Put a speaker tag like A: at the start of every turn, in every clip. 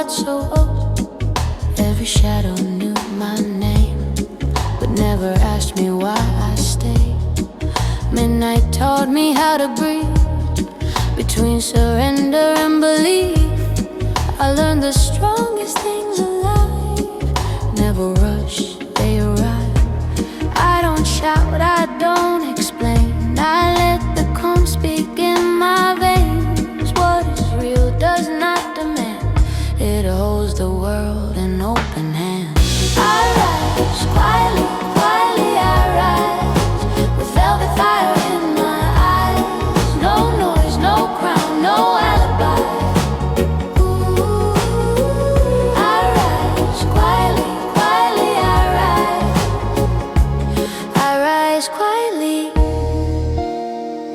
A: heart so old. Every shadow knew my name, but never asked me why I stayed. Midnight taught me how to breathe between surrender and belief. I learned the strongest things alive never rush, they arrive. I don't shout, I don't explain, I let the calm speak in my veins. What is real does not demand, it holds the world in open hands. I rise quietly, quietly I rise, with velvet fire in my eyes. No noise, no crown, no alibi. Ooh, I rise quietly, quietly I rise. I rise quietly,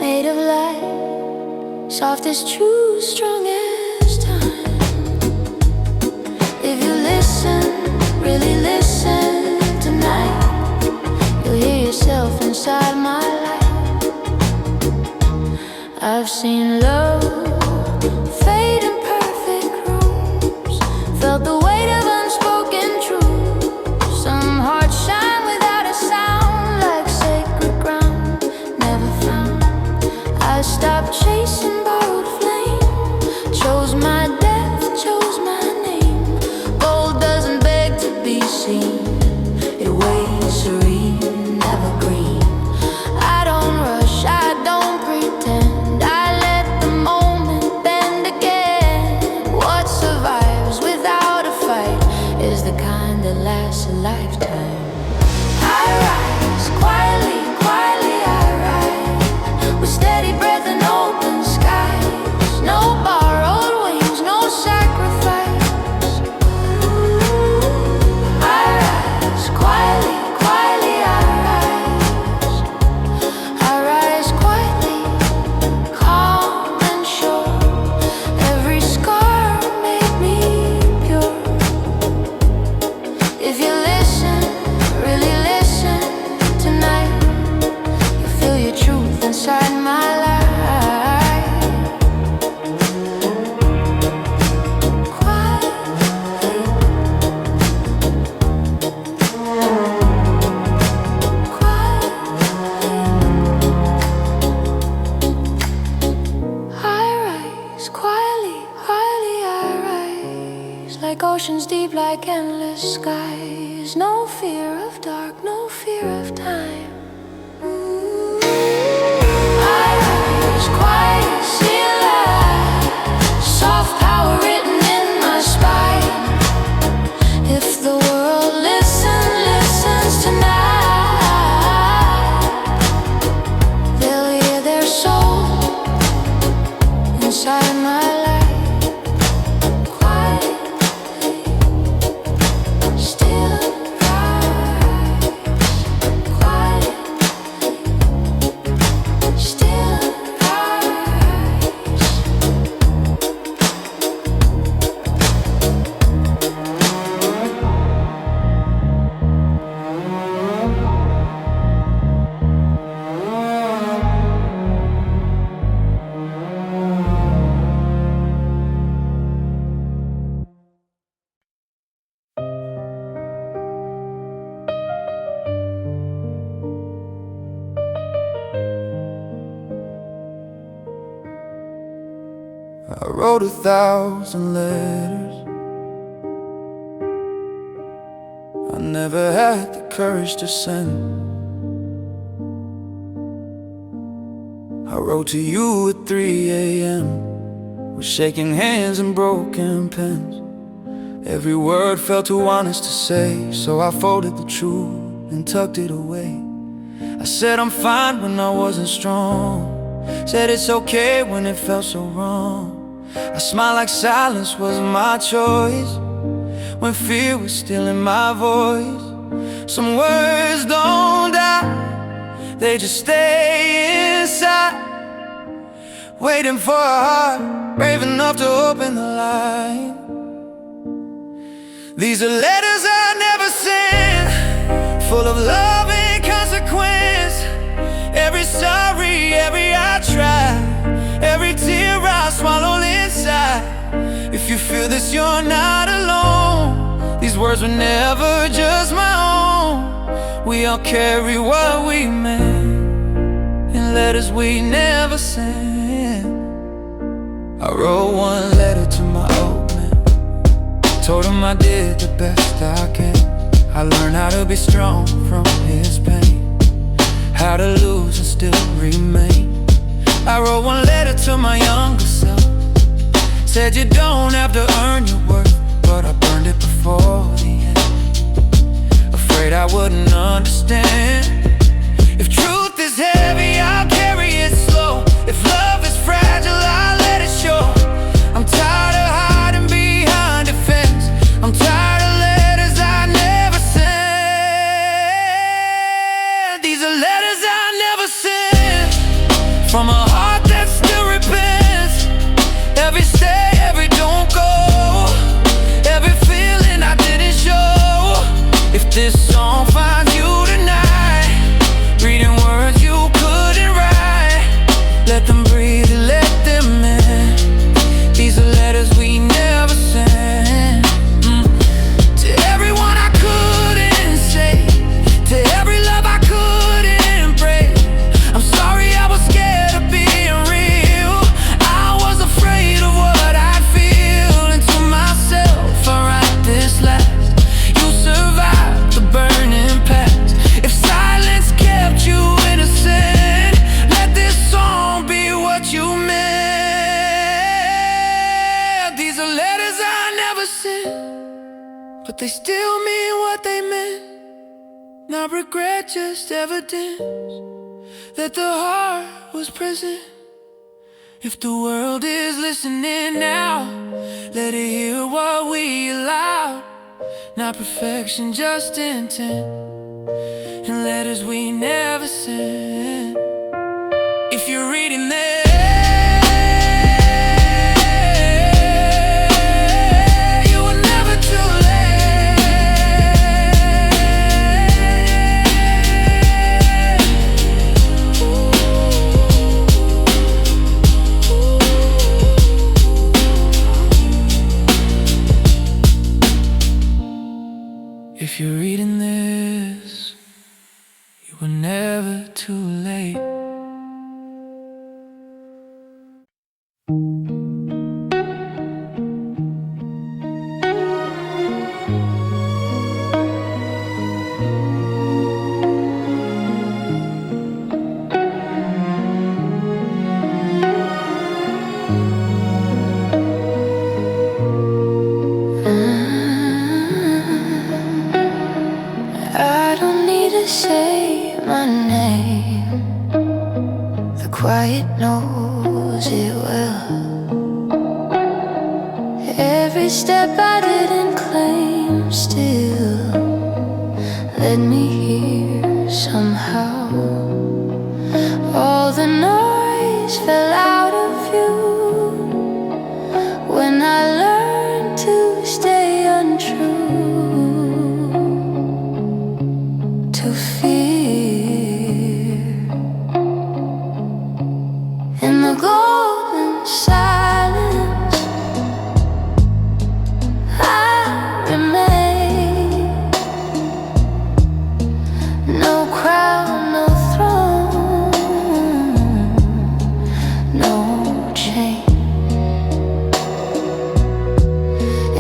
A: made of light, soft as truth, strong as time. If you listen, really listen tonight, you'll hear yourself inside my light. I've seen love fade in perfect rooms, felt the weight of unspoken truth. Some hearts shine without a sound, like sacred ground never found. I stopped chasing borrowed flame, chose my death, chose my name. Gold doesn't beg to be seen, it waits serene, evergreen. I don't rush, I don't pretend, I let the moment bend again. What survives without a fight is the kind that lasts a lifetime. I rise quietly, quietly I rise, with steady breath and open skies. No borrowed wings, no sacrifice. I rise quietly, quietly I rise. I rise quietly, calm and sure. Every scar made me pure. If you listen, really listen tonight, you'll feel your truth inside my life. Quietly, quietly, I rise quietly, quietly I rise, like oceans deep, like endless skies. No fear of dark, no fear of time. I rise quiet, see light, soft power written in my spine. If the world listens tonight, they'll hear their soul inside my light. Quietly, still rise. Quietly, still rise.
B: I wrote 1,000 letters, I never had the courage to send. I wrote to you at 3 a.m. with shaking hands and broken pens. Every word felt too honest to say, so I folded the truth and tucked it away. I said I'm fine when I wasn't strong, said it's okay when it felt so wrong. I smiled like silence was my choice, when fear was still in my voice. Some words don't die, they just stay inside, waiting for a heart brave enough to open the line. These are letters I never sent, full of love and consequence. Every sorry, every I tried, every tear I swallowed inside. If you feel this, you're not alone. These words were never just my own. We all carry what we meant in letters we never sent. I wrote one letter to my old man, told him I did the best I can. I learned how to be strong from his pain, how to lose and still remain. I wrote one letter to my younger self, said you don't have to earn your worth, but I burned it before the end, afraid I wouldn't understand. If truth is heavy, I'll carry it slow. If love is fragile, I'll let it show. I'm tired of hiding behind a fence. I'm tired of letters I never sent. These are letters I never sent, from a heart that still repents. Every stay, every don't go, every feeling I didn't show. If this song finds you tonight, reading words you couldn't write, let them breathe and let them in. These are letters we never sent. To everyone I couldn't say, to every love I couldn't break, I'm sorry I was scared of being real. I was afraid of what I'd feel, and to myself I write this last. You survived the burning past. If silence kept you innocent, let this song be what you meant. These are letters I never sent, but they still mean what they meant. Not regret, just evidence that the heart was present. If the world is listening now, let it hear what we allowed. Not perfection, just intent, and letters we never sent. If you're reading this, you were never too late. If you're reading this, you were never too late.
A: I don't need to say my name. The quiet knows it well. Every step I didn't claim still led me here somehow. All the noise fell out of view when I learned to stay untrue to fear. In the golden silence, I remain. No crown, no throne, no chain.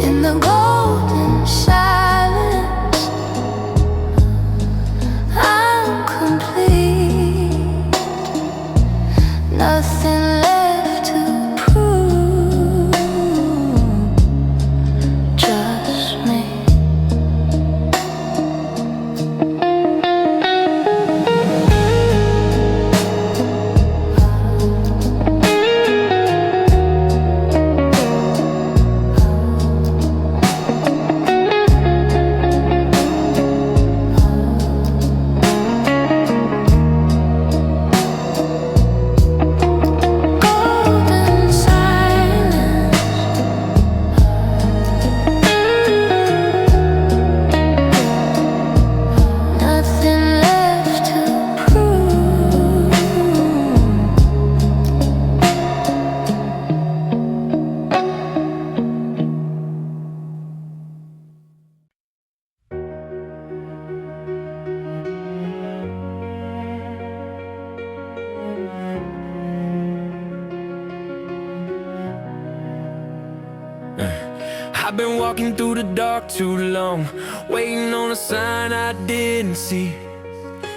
A: In the golden silence, I'm complete. Nothing left to prove, just me.
B: I've been walking through the dark too long, waiting on a sign I didn't see.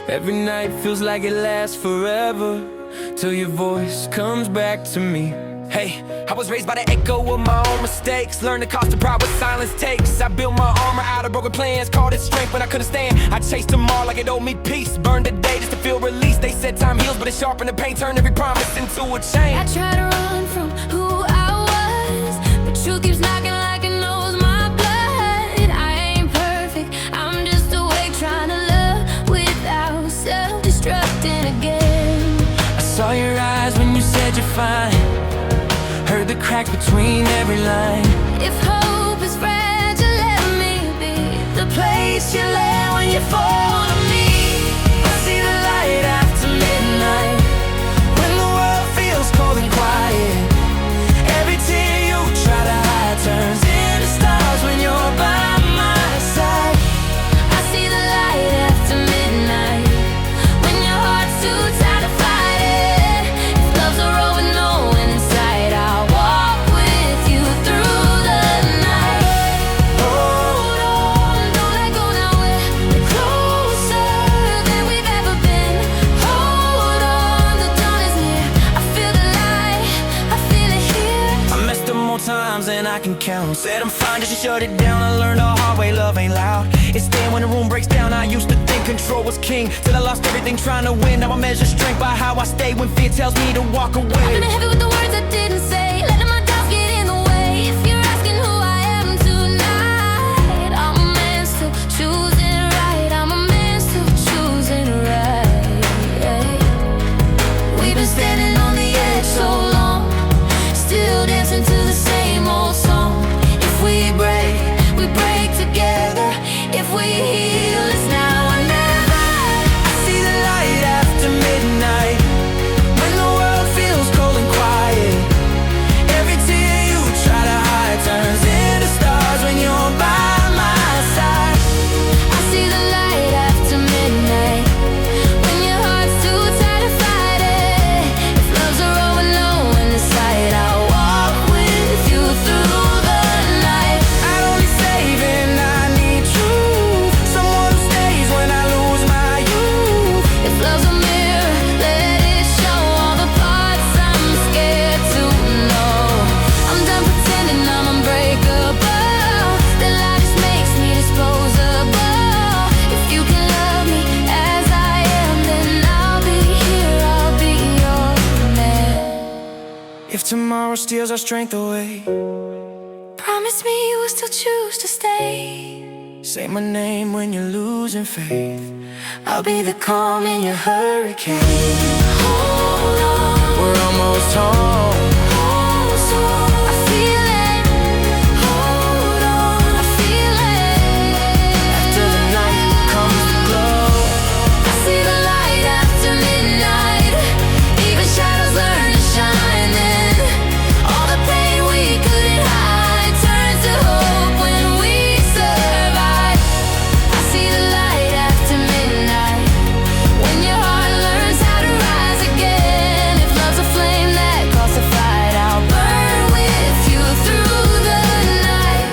B: Every night feels like it lasts forever, till your voice comes back to me. Hey, I was raised by the echo of my own mistakes. Learned the cost of pride, what silence takes. I built my armor out of broken plans, called it strength when I couldn't stand. I chased them all like it owed me peace. Burned the day just to feel release. They said time heals, but it sharpened the pain, turned every promise into a chain.
A: I try to run from who I was, but truth keeps knocking like it knows my blood. I ain't perfect, I'm just awake trying to love without self-destructing again.
B: I saw your eyes when you said you're fine, heard the cracks between every line.
A: If hope is fragile, let me be the place you land when you fall to me.
B: I see the light after midnight, when the world feels cold and quiet. Every tear you try to hide turns into stars when you're by my side.
A: I see the light after midnight, when your heart's too tired to fight it. If love's a road with no end in sight, I'll walk with you through the night. Hold on, don't let go now, we're closer than we've ever been. Hold on, the dawn is near, I feel the light, I feel it here.
B: I messed up more times than I can count. Said I'm fine just to shut it down. I learned the hard way, love ain't loud. It's then when the room breaks down. I used to think control was king, till I lost everything trying to win. Now I measure strength by how I stay when fear tells me to walk away.
A: I've been heavy with the words I didn't say, letting my doubts get in the way. If you're asking who I am tonight, I'm a man still choosing right. I'm a man still choosing right. We've been standing on the edge so long, still dancing to the same old song. If we break together. If we heal, it's now or never.
B: I see the light after midnight, when the world feels cold and quiet. Every tear you try to hide turns into stars when you're by my side.
A: I see the light after midnight, when your heart's too tired to fight it. If love's a road with no end in sight, I'll walk with you through the night.
B: I don't need saving, I need truth, someone who stays when I lose my youth.
A: If love's a mirror, let it show all the parts I'm scared to know. I'm done pretending I'm unbreakable, that lie just makes me disposable. If you can love me as I am, then I'll be here, I'll be your man.
B: If tomorrow steals our strength away,
A: Promise me you will still choose to stay.
B: say my name when you're losing faith. I'll be the calm in your hurricane.
A: Hold on,
B: We're almost home.
A: I feel it. Hold on, I feel it.
B: After the night comes the glow.
A: I see the light after midnight, even shadows learn to shine. Then all the pain we couldn't hide turns to hope when we survive. I see the light after midnight, when your heart learns how to rise again. If love's a flame that calls to fight, I'll burn with you through the night.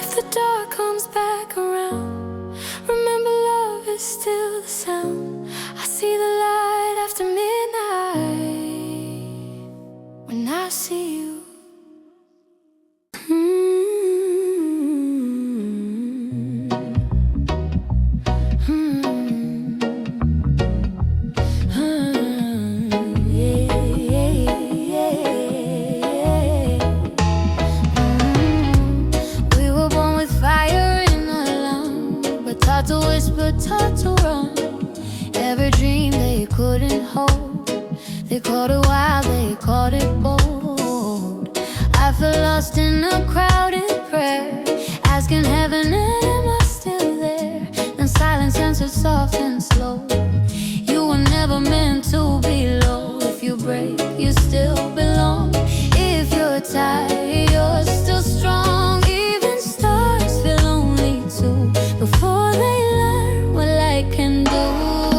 A: If the dark comes back around, remember love is still the sound. I see the light after midnight, when I see you. We were born with fire in our lungs, but taught to whisper, taught to run. Every dream they couldn't hold, they caught it wild, they caught it bold. I feel lost in a crowded prayer, asking heaven, am I still there? Then silence answered soft and slow, you were never meant to be low. If you break, you still belong. If you're tired, you're still strong. Even stars feel lonely too, before they learn what light can do.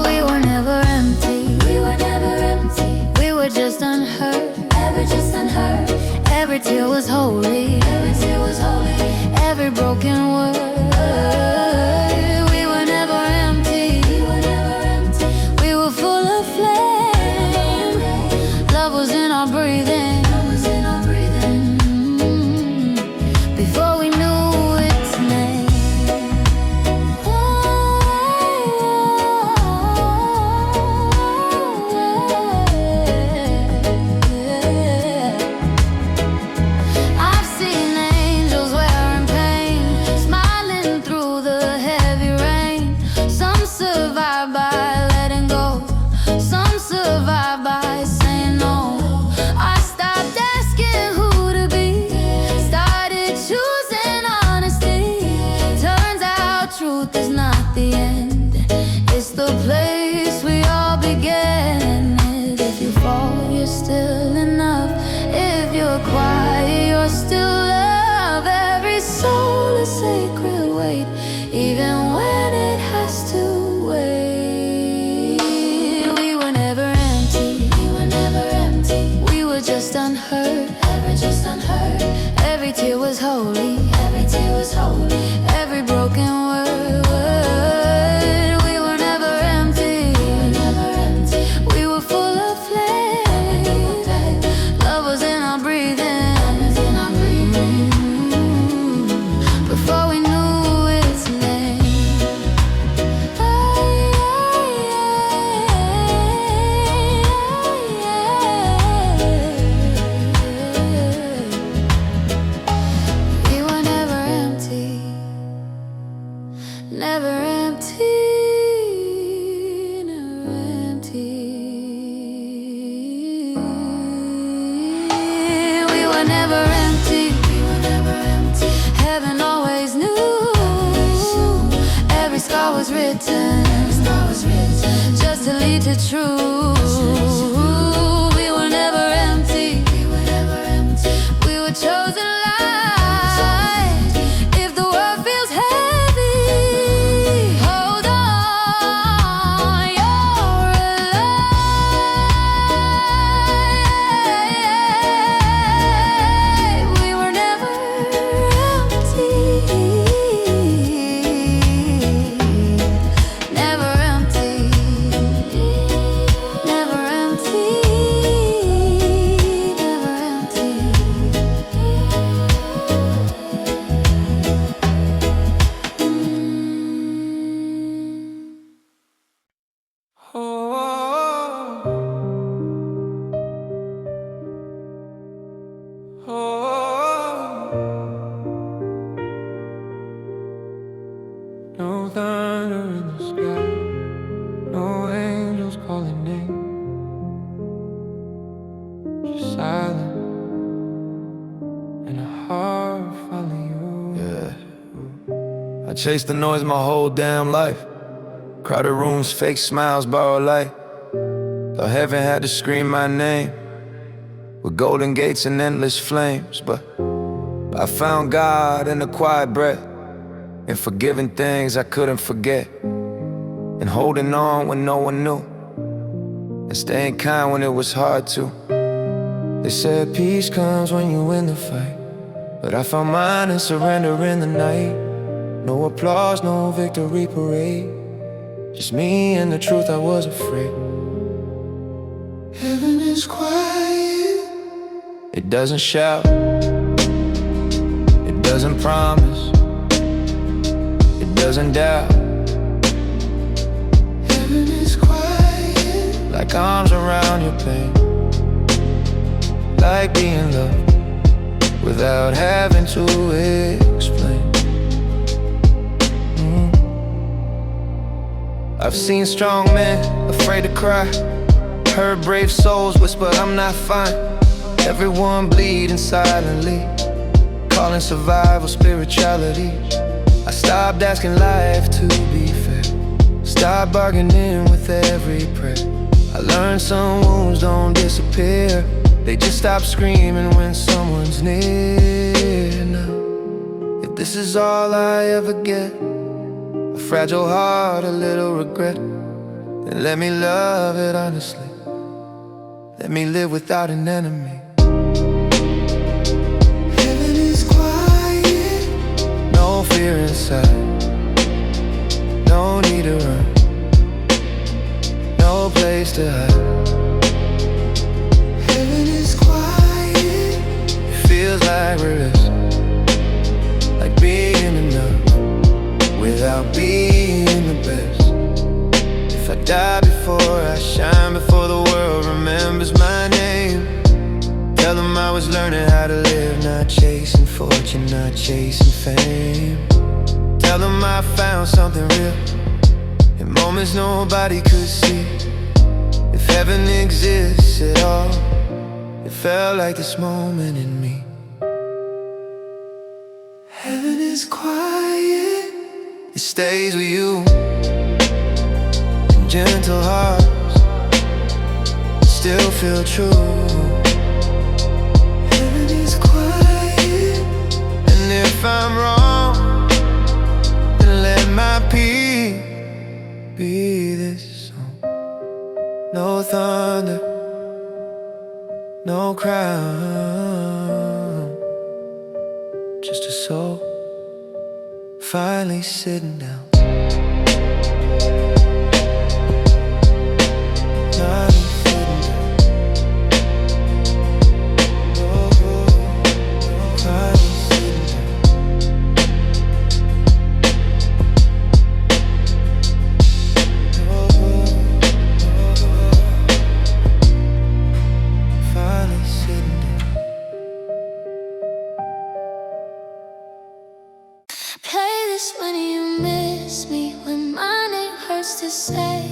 A: We were never empty, we were never empty. We were just unheard, ever just unheard. Every tear was holy. holy. Every tear was holy. Every broken word. We were never empty. We were never empty. We were full of flame. Love was in our breathing. Love was in our breathing. Before we knew its name. I've seen angels wearing pain, smiling through the heavy rain. Some survive by letting go. Some survive by saying no. I stopped asking who to be, started choosing honesty. Turns out truth is not the end, it's the place we all began. If you fall, you're still enough. If you're quiet, you're still love. Every soul a sacred weight, even when it has to wait. We were never empty. We were never empty. We were just unheard. Ever just unheard. Every tear was holy. Every tear was holy. Every broken word. We were never empty. We were never empty. We were full of flame. Love was in our breathing. Love was in our breathing. Before we knew its name. We were never empty. Never empty. Never empty. We were never empty. We were never empty. Heaven always knew. Every scar was written. Every scar was written. Just to lead to truth. We were never empty. We were never empty. We were chosen light. If the world feels heavy, hold on, you're alive. We were never empty. Never empty. Never empty. Never empty.
B: No thunder in the sky, no angels calling name, just silence and a heart following you. Yeah, I chased the noise my whole damn life. Crowded rooms, fake smiles, borrowed light. Thought heaven had to scream my name with golden gates and endless flames, but I found God in the quiet breath, and forgiving things I couldn't forget, and holding on when no one knew, and staying kind when it was hard to. They said peace comes when you win the fight, but I found mine in surrender in the night. No applause, no victory parade, just me and the truth I was afraid. Heaven is quiet. It doesn't shout, it doesn't promise, it doesn't doubt. Heaven is quiet, like arms around your pain, like being loved without having to explain. I've seen strong men afraid to cry, heard brave souls whisper I'm not fine. Everyone bleeding silently, calling survival spirituality. I stopped asking life to be fair, stopped bargaining with every prayer. I learned some wounds don't disappear, they just stop screaming when someone's near. Now, if this is all I ever get, a fragile heart, a little regret, then let me love it honestly. Let me live without an enemy. Heaven not chasing fortune, not chasing fame. Tell them I found something real in moments nobody could see. If heaven exists at all, it felt like this moment in me. Heaven is quiet, it stays with you. And gentle hearts still feel true. Heaven is quiet, and if I'm wrong, then let my peace be this song. No thunder, no crown, just a soul finally sitting down. Finally sitting down. Oh, finally sitting down. Finally sitting down.
A: Play this when you miss me, when my name hurts to say.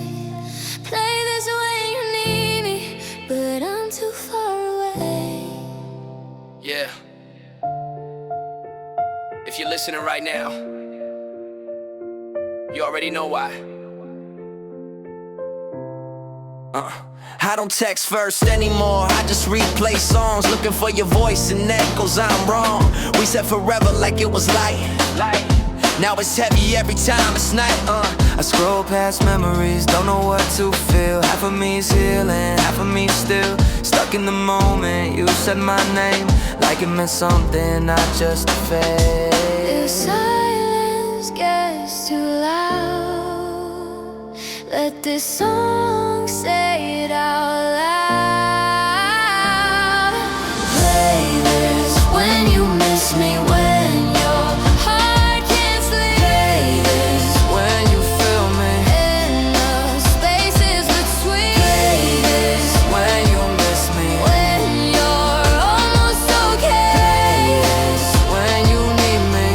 A: Play this when you need me, but I'm too far away.
C: Yeah. If you're listening right now, you already know why. I don't text first anymore, I just replay songs, looking for your voice and echoes I'm wrong. We said forever like it was light. Now it's heavy every time it's night.
B: I scroll past memories, don't know what to feel. Half of me's healing, half of me still stuck in the moment. You said my name like it meant something, not just a
A: If
B: phase.
A: silence gets too loud, let this song say it out loud. Play this when you miss me, when your heart can't sleep. Play this
B: When you feel me,
A: in the spaces between. Play this
B: when you miss me,
A: when you're almost okay,
B: when you need me.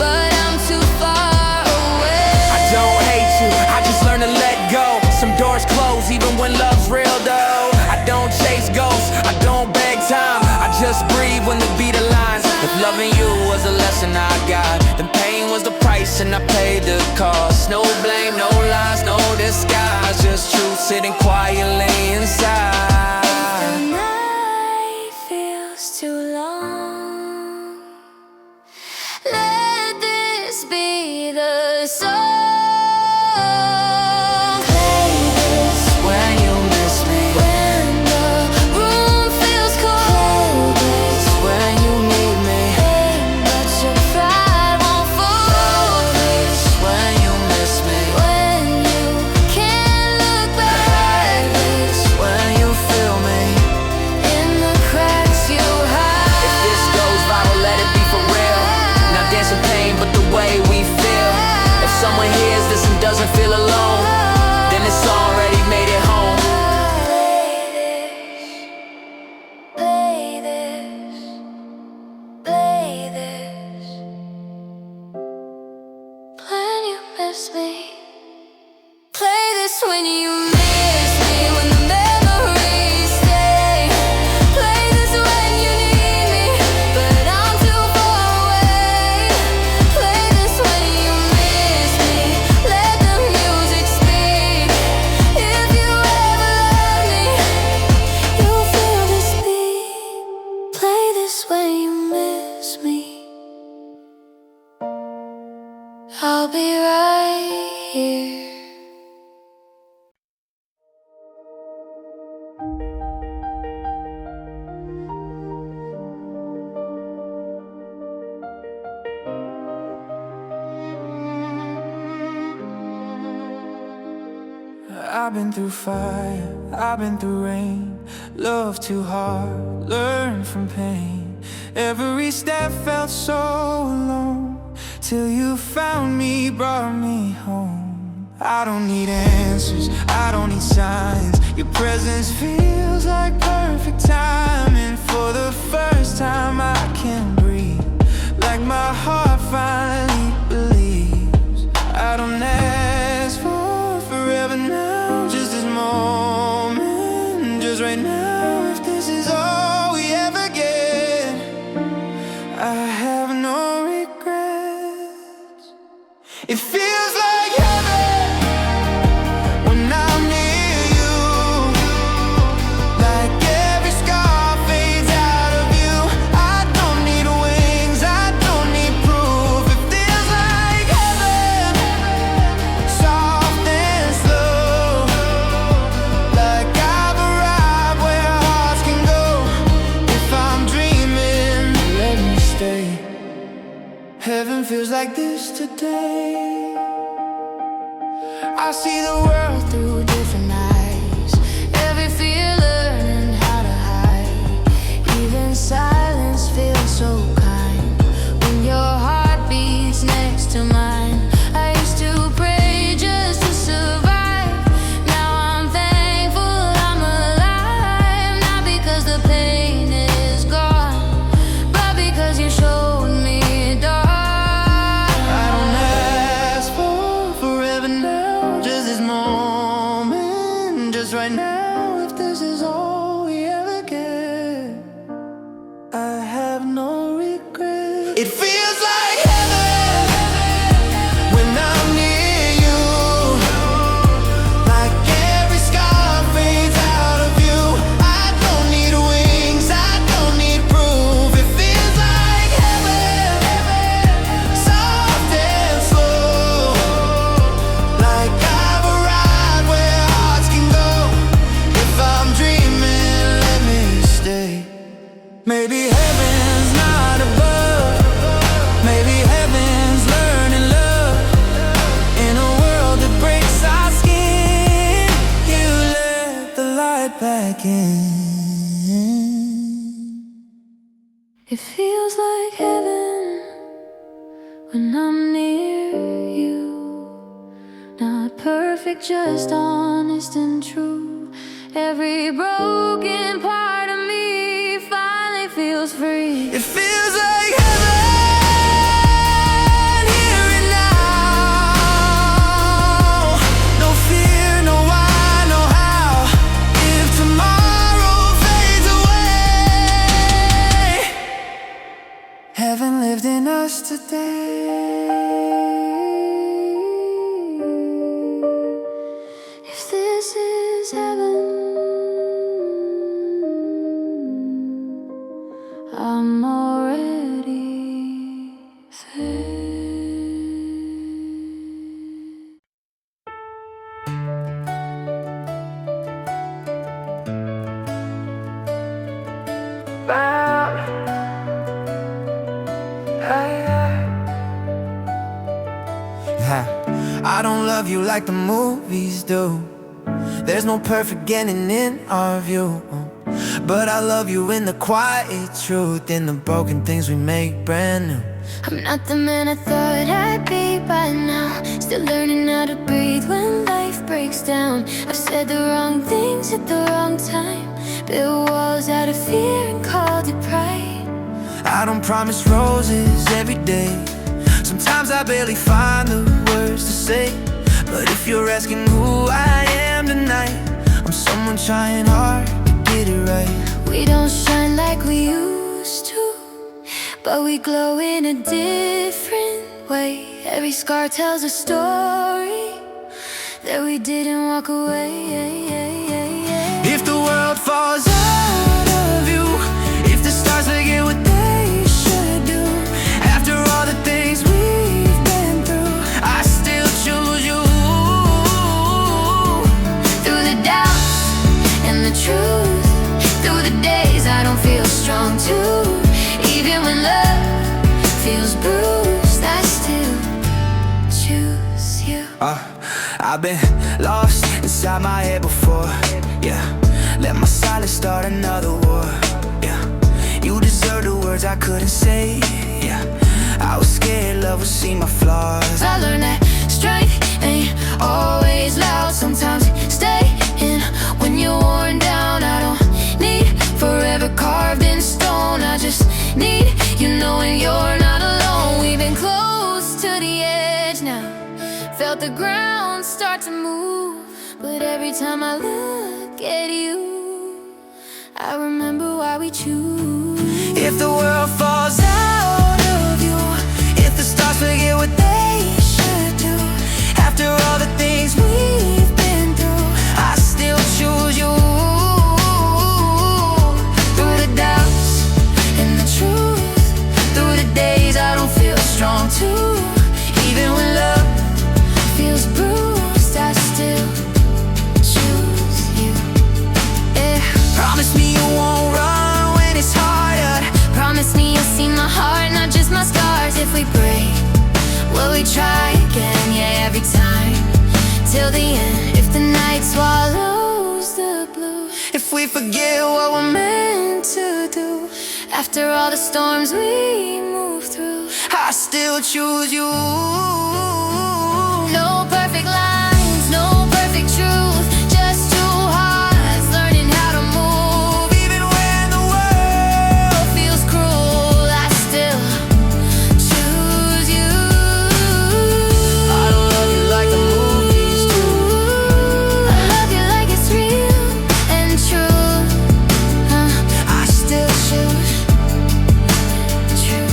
A: but I'm too far away.
C: I don't hate you, I just learned to let go. Some doors close even when love's real though. I don't chase ghosts, I don't beg time, I just breathe when the beat aligns. If loving you was a lesson I got, then pain was the price and I paid the cost. No blame, no lies, no disguise, just truth sitting quietly inside.
A: The night feels too long. Let this be the song. Play this
B: When you miss me,
A: when the room feels cold. Play this
B: when you need me,
A: but your pride won't fold.
B: when you miss me,
A: When you can't look back.
B: when you feel me.
A: In the cracks you hide.
C: If this goes viral, let it be for real. Not dancing pain, but the way we feel. If someone hears this and doesn't feel alone, then it's already made it home.
A: Play this, play this. When you miss me, play this when you miss me, when the memories stay. Play this when you need me, but I'm too far away. Play this when you miss me, let the music speak. If you ever love me, you'll feel this beat. Play this when you miss me. I'll be right here.
B: I've been through fire, I've been through rain. Love too hard, learn from pain. Every step felt so alone, till you found me, brought me home. I don't need answers, I don't need signs. Your presence feels like perfect timing. For the first time I can breathe, like my heart finally believes. I don't ask for forever now, just this moment, just right now. If this is all we ever get, I have no regrets. It feels like heaven when I'm near you, like every scar fades out of you. I don't need wings, I don't need proof. It feels like heaven, soft and slow, like I've arrived where hearts can go. If I'm dreaming, let me stay. Heaven feels like this today. I see the world through different eyes. Every fear learning how to hide. Even silence feels so kind when your heart beats next to mine. I used to pray just to survive. Now I'm thankful I'm alive. Not because the pain is gone, but because you showed me dawn. I don't ask for forever now, just this moment, just right now. If this is all we ever get, I have no regret. It feels like heaven when I'm near you, like every scar fades out of you. I don't need wings, I don't need proof. It feels like heaven, soft and slow, like I've arrived where hearts can go. If I'm dreaming, let me stay. Maybe heaven's not above, maybe heaven's learning love. In a world that breaks our skin, you let the light back in. It feels like heaven when I'm near you. Not perfect, just honest and true. Every broken part of me finally feels free. It feels like heaven here and now. No fear, no why, no how. If tomorrow fades away, heaven lived in us today. If this is heaven, I'm already there. I don't love you like the movies do. There's no perfect ending in our view, but I love you in the quiet truth, in the broken things we make brand new. I'm not the man I thought I'd be by now, still learning how to breathe when life breaks down. I've said the wrong things at the wrong time, built walls out of fear and called it pride. I don't promise roses every day, sometimes I barely find the words to say. But if you're asking who I am tonight, I'm someone trying hard to get it right. We don't shine like we used to, but we glow in a different way. Every scar tells a story that we didn't walk away. If the world falls out of you, if the stars forget what they should do, after all the things we've been through, I still choose you. Through the doubts and the truth, through the days I don't feel strong too, even when love feels bruised, I still choose you. I've been lost inside my head before, yeah. Let my silence start another war, yeah. You deserve the words I couldn't say, yeah. I was scared love would see my flaws. I learned that strength ain't always
A: felt the ground start to move. But every time I look at you, I remember why we choose.
C: If the world falls out of you, if the stars forget what they should do, after all the things we've been through, I still choose you. Through the doubts and the truth, through the days I don't feel strong too, even when love feels bruised, I still choose you. Yeah. Promise me you won't run when it's harder.
A: Promise me you'll see my heart, not just my scars. If we break, will we try again? Yeah, every time, till the end. If the night swallows the blue,
C: if we forget what we're meant to do,
A: after all the storms we move through,
C: I still choose you.
A: no perfect lines, no perfect truth, just two hearts learning how to move.
C: Even when the world
A: Feels cruel, I still choose you.
C: I don't love you like the movies do.
A: I love you like it's real and true.
C: I still choose
A: True.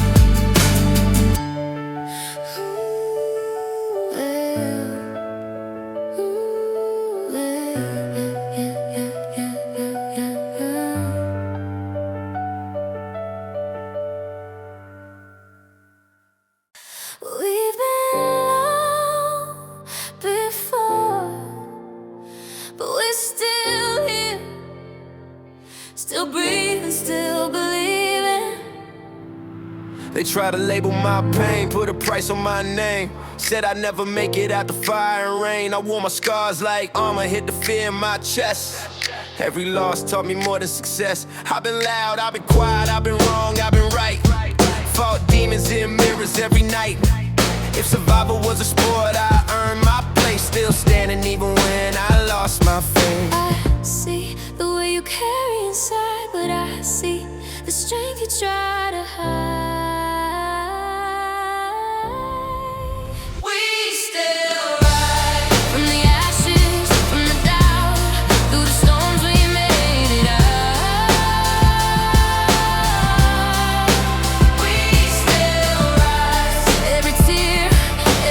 A: We've been alone before, but we're still here, still breathing, still believing.
C: They try to label my pain, put a price on my name. Said I'd never make it out the fire and rain. I wore my scars like armor, hit the fear in my chest. Every loss taught me more than success. I've been loud, I've been quiet, I've been wrong, I've been right. Fought demons in mirrors every night. If survival was a sport, I earned my place. Still standing even when I lost my faith.
A: I see the way you carry inside, but I see the strength you try to hide.
C: We still rise.
A: From the ashes, from the doubt, through the storms we made it out.
C: We still rise.
A: Every tear,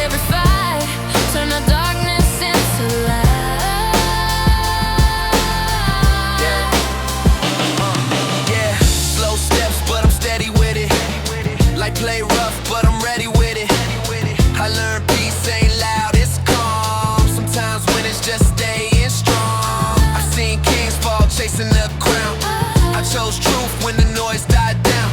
A: every fight, turn the darkness into light.
C: Yeah, slow steps, but I'm steady with it. Like play rough, but I'm ready with it. I learned peace ain't loud, it's calm. Sometimes when it's just staying strong. I've seen kings fall chasing the crown. I chose truth when the noise died down.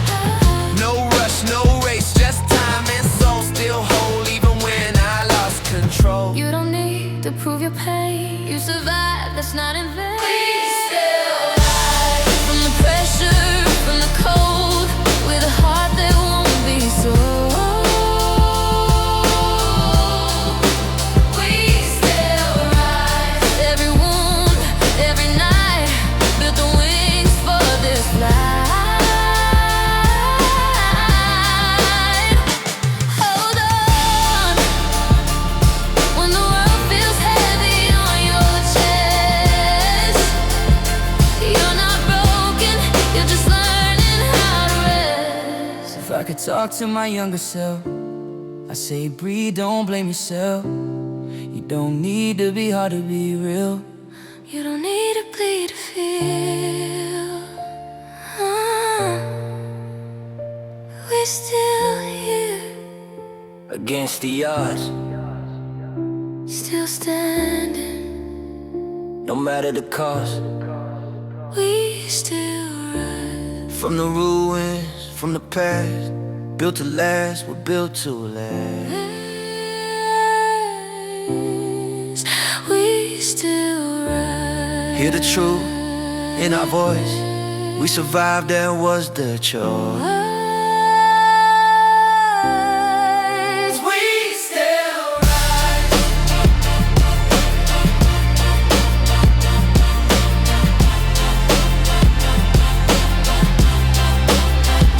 C: No rush, no race, just time and soul. Still whole even when I lost control.
A: You don't need to prove your pain. You survived, that's not in vain.
C: We still rise.
A: From the pressure, from the cold, with a heart that won't be sold.
C: We still rise.
A: Every wound, every night, built the wings for this flight. Hold on, when the world feels heavy on your chest. You're not broken, you're just learning how to rest.
C: If I could talk to my younger self, I say breathe, don't blame yourself. You don't need to be hard to be real.
A: You don't need to bleed to feel. We're still here,
C: Against the odds,
A: still standing.
C: no matter the cost.
A: We still rise.
C: From the ruins, from the past, built to last, we're built to last.
A: We still rise.
C: Hear the truth in our voice. We survived, that was the choice. We still rise.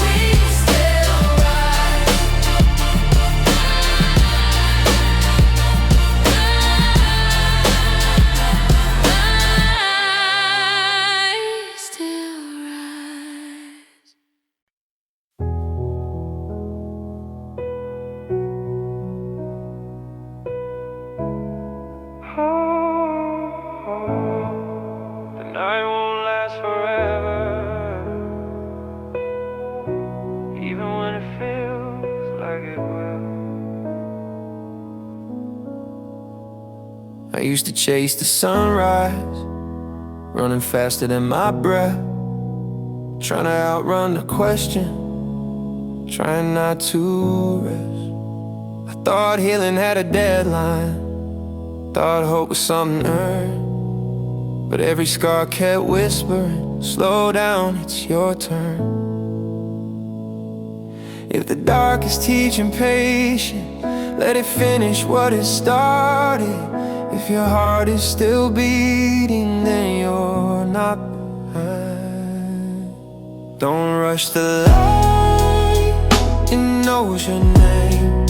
C: We still rise.
B: I used to chase the sunrise, running faster than my breath, trying to outrun the question, trying not to rest. I thought healing had a deadline, thought hope was something earned, but every scar kept whispering, slow down, it's your turn. If the dark is teaching patience, let it finish what it started. If your heart is still beating, then you're not behind. Don't rush the light, it knows your name.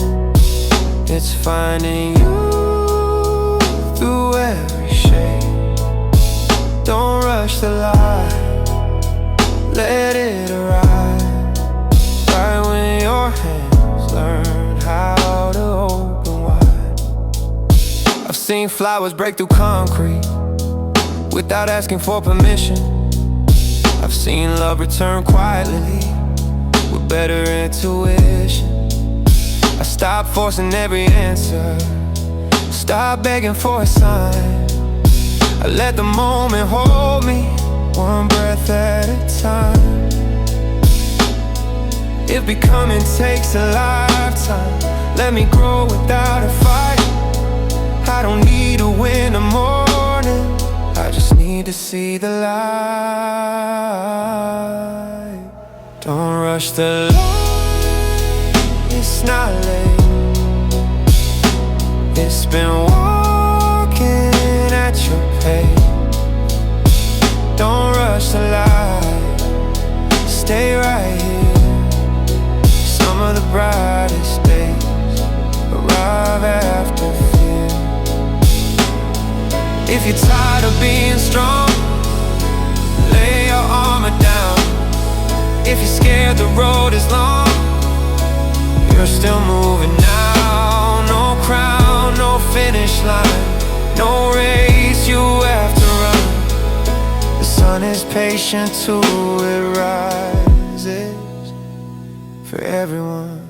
B: It's finding you through every shade. Don't rush the light, let it arrive. Right when your hands learn how to open wide. I've seen flowers break through concrete without asking for permission. I've seen love return quietly with better intuition. I stopped forcing every answer, stopped begging for a sign. I let the moment hold me, one breath at a time. If becoming takes a lifetime, let me grow without a fight. I don't need to win the morning, I just need to see the light. Don't rush the light, it's not late. It's been walking at your pace. Don't rush the light, stay right here. Some of the brightest days arrive after fear. If you're tired of being strong, lay your armor down. If you're scared the road is long, you're still moving now. No crown, no finish line, no race you have to run. The sun is patient too, it rises for everyone.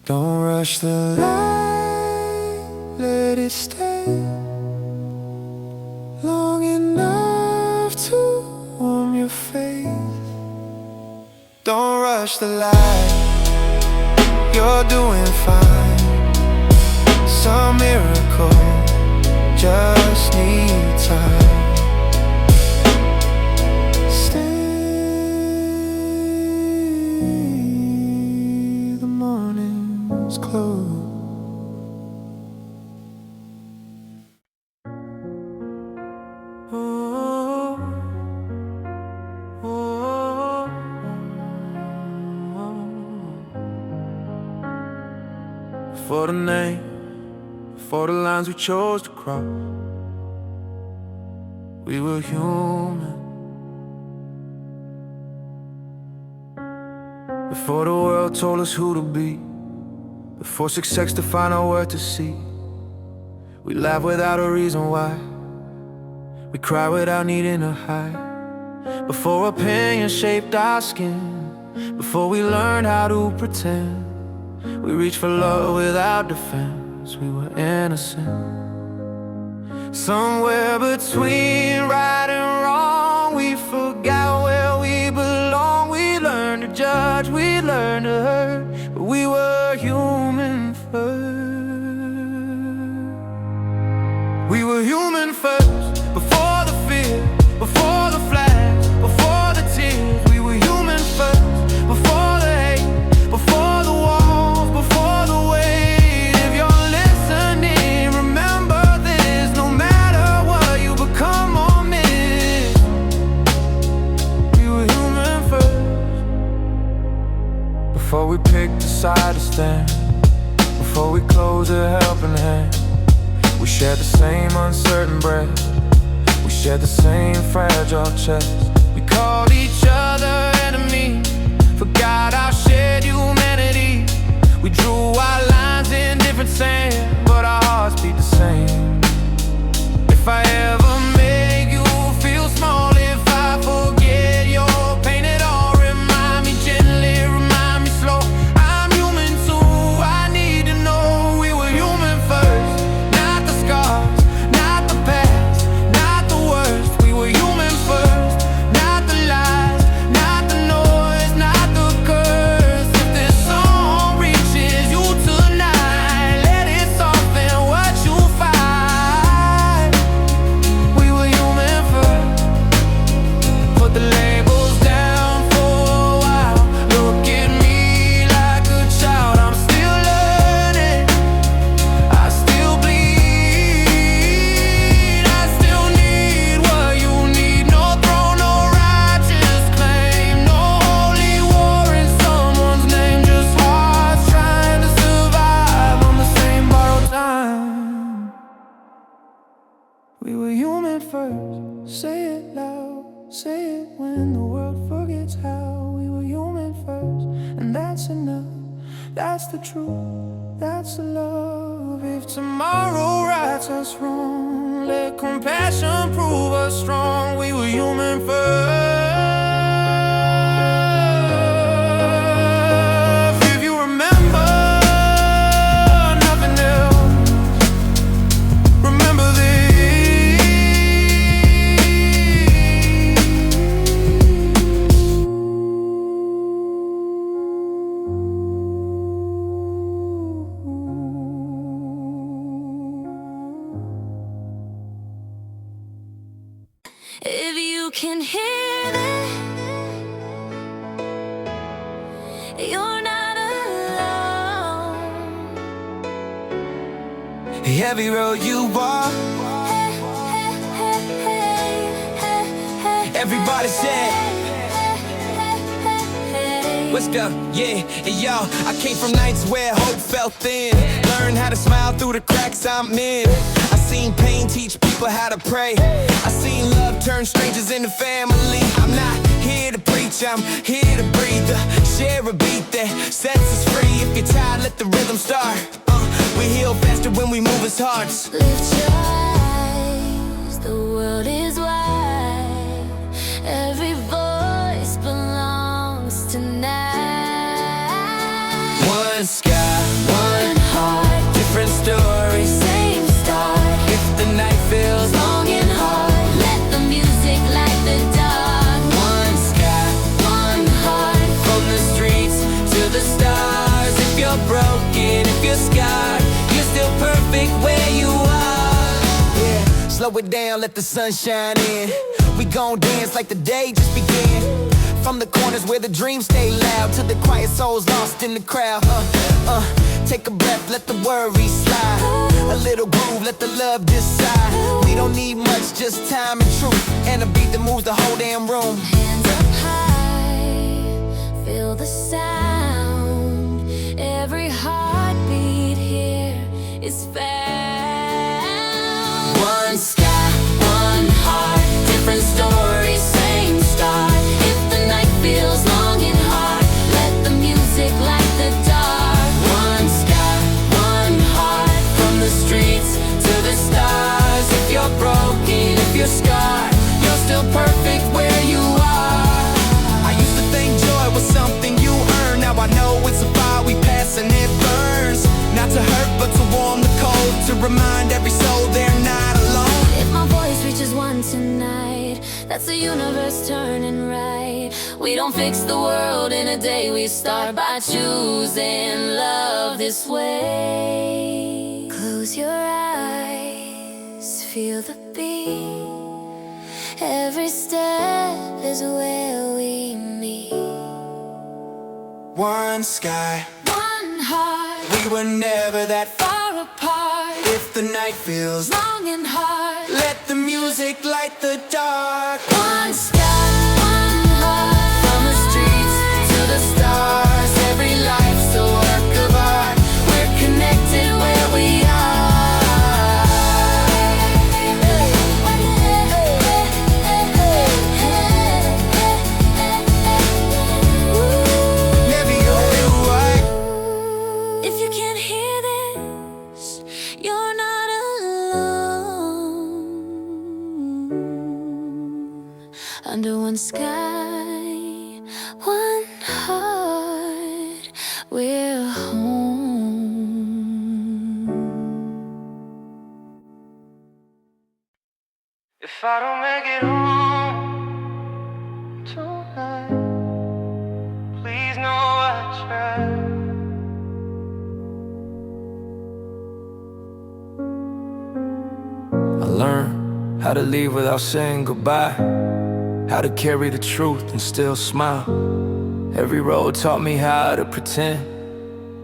B: Don't rush the light, let it stay long enough to warm your face. Don't rush the light, you're doing fine. Some miracle just need time. For the name, for the lines we chose to cross, we were human. Before the world told us who to be, before success defined our worth to see, we laughed without a reason why, we cried without needing to hide. Before opinions shaped our skin, before we learned how to pretend, we reached for love without defense, we were innocent. Somewhere between right and wrong, we forgot where we belong. We learned to judge, we learned to hurt, but we were human first. We were human first, before the fear, before the flash, before the tears. We were human first, before the hate, before the war, before the weight. If you're listening, remember this: no matter what you become or miss, we were human first. Before we picked a side to stand, before we closed a helping hand, we shared the same uncertain breath, we shared the same fragile chest. We called each other enemy, forgot our shared humanity. We drew our lines in different sand, but our hearts beat the same. If I ever make you feel small, if I forget your pain at all, remind me gently, remind me slow. I'm human too, I need to know we were human first. Not the scars, first. Say it loud, say it when the world forgets how we were human first. And that's enough, that's the truth, that's the love. If tomorrow rights us wrong, let compassion prove us strong. We were human first. If you remember nothing else, remember this.
A: If you can hear that, you're not alone.
C: Every road you walk, everybody say, let's go, yeah, and y'all. I came from nights where hope felt thin. Learned how to smile through the cracks I'm in. I seen pain teach people how to pray. I seen love turn strangers into family. I'm not here to preach, I'm here to breathe. Share a beat that sets us free. If you're tired, let the rhythm start. We heal faster when we move as hearts.
A: Lift your eyes, the world is wide. Every voice belongs tonight.
C: One sky, one heart, different stories,
A: Same start.
C: if the night feels
A: Long and hard. Let the music light the dark.
C: one sky,
A: One heart.
C: from the streets to the stars. If you're broken, if you're scarred, you're still perfect where you are. Yeah, slow it down, let the sun shine in. We gon' dance like the day just began. From the corners where the dreams stay loud to the quiet souls lost in the crowd. Take a breath, let the worries slide. A little groove, let the love decide. We don't need much, just time and truth, and a beat that moves the whole damn room.
A: Hands up high, feel the sound. Every heartbeat here is found.
C: One sky, one heart, different stories, same start.
A: If the night feels long and hard, let the music light the dark.
C: One sky, one heart, from the streets to the stars. If you're broken, if you're scarred, you're still perfect where you are. I used to think joy was something you earn. Now I know it's a fire we pass and it burns. Not to hurt, but to warm the cold, to remind every soul they're not alone.
A: If my voice reaches one tonight, that's the universe turning right. We don't fix the world in a day, we start by choosing love this way. Close your eyes, feel the beat. Every step is where we meet.
C: One sky,
A: One heart,
C: we were never that far.
A: far apart.
C: If the night feels
A: Long and hard.
C: let the music light the dark.
A: One sky, one heart.
C: From the streets to the stars, every life's a work of art. We're connected where we Never gonna do what
A: If you can't hear this, you're not alone. Under one sky, one heart, we're home.
B: If I don't make it home tonight, please know I tried. I learned how to leave without saying goodbye, how to carry the truth and still smile. Every road taught me how to pretend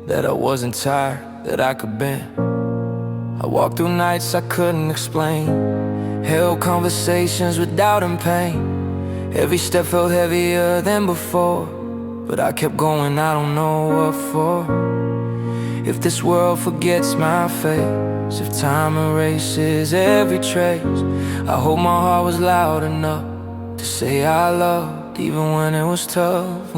B: that I wasn't tired, that I could bend. I walked through nights I couldn't explain, held conversations with doubt and pain. Every step felt heavier than before, but I kept going, I don't know what for. If this world forgets my face, if time erases every trace, I hope my heart was loud enough to say I loved even when it was tough.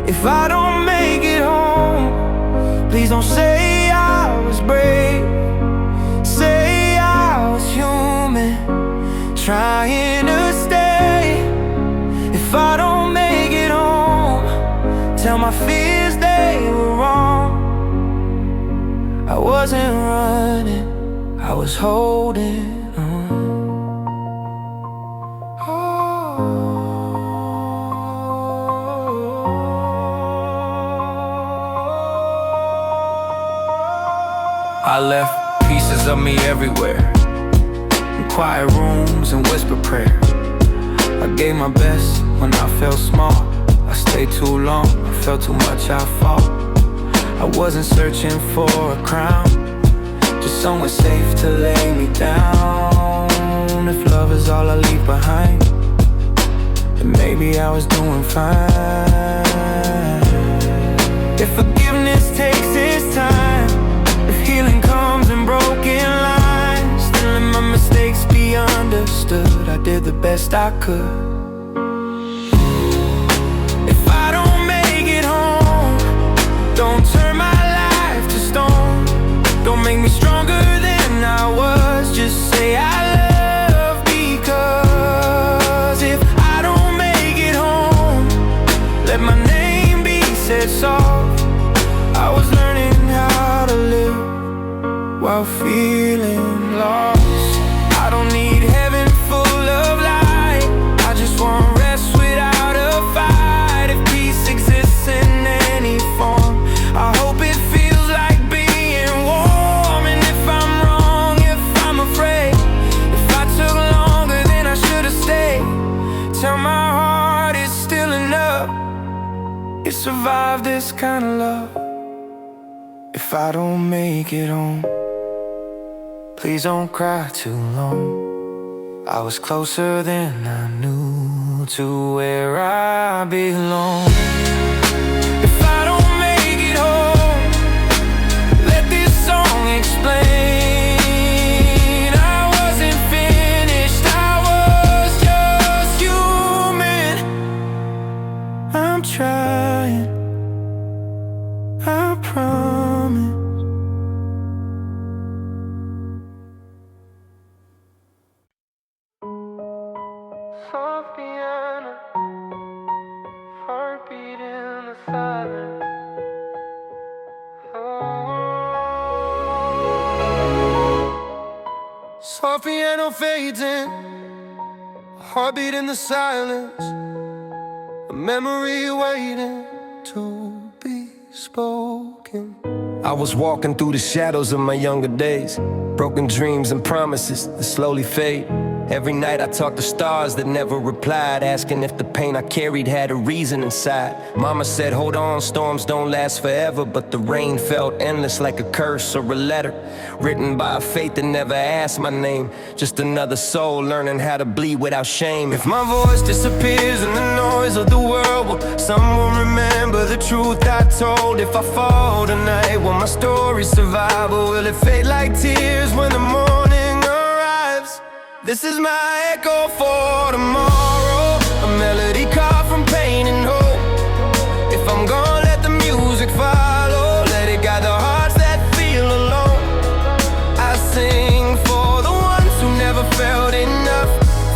B: If I don't make it home, please don't say I was brave. Say I was human, trying to stay. If I don't make it home, tell my fears they were wrong. I wasn't running, I was holding on. I left pieces of me everywhere, in quiet rooms and whisper prayers. I gave my best when I felt small. I stayed too long, I felt too much, I fought. I wasn't searching for a crown, just somewhere safe to lay me down. If love is all I leave behind, then maybe I was doing fine. If forgiveness takes its time, if healing comes in broken lines, then let my mistakes be understood. I did the best I could. If I don't make it home, don't turn my life to stone. Don't make me stronger than I was. Just say I love, because if I don't make it home, let my name be said soft. I was learning how to live while feeling lost. I don't need heaven full of light, I just want rest without a fight. If peace exists in any form, I hope it feels like being warm. And if I'm wrong, if I'm afraid, if I took longer than I should have stayed, tell my heart it's still enough. It survived this kind of love. If I don't make it home, please don't cry too long. I was closer than I knew to where I belong. If I don't make it home, let this song explain. I wasn't finished, I was just human. I'm trying, I promise. Soft piano, heartbeat in the silence. Soft piano fades in, heartbeat in the silence. A memory waiting to be spoken.
D: I was walking through the shadows of my younger days, broken dreams and promises that slowly fade. Every night I talked to stars that never replied, asking if the pain I carried had a reason inside. Mama said, hold on, storms don't last forever, but the rain felt endless like a curse or a letter written by a fate that never asked my name. Just another soul learning how to bleed without shame. If my voice disappears in the noise of the world, will someone remember the truth I told? If I fall tonight, will my story survive, or will it fade like tears when the morning arrives? This is my echo for tomorrow, a melody carved from pain and hope. If I'm gone, let the music follow, let it guide the hearts that feel alone. I sing for the ones who never felt enough,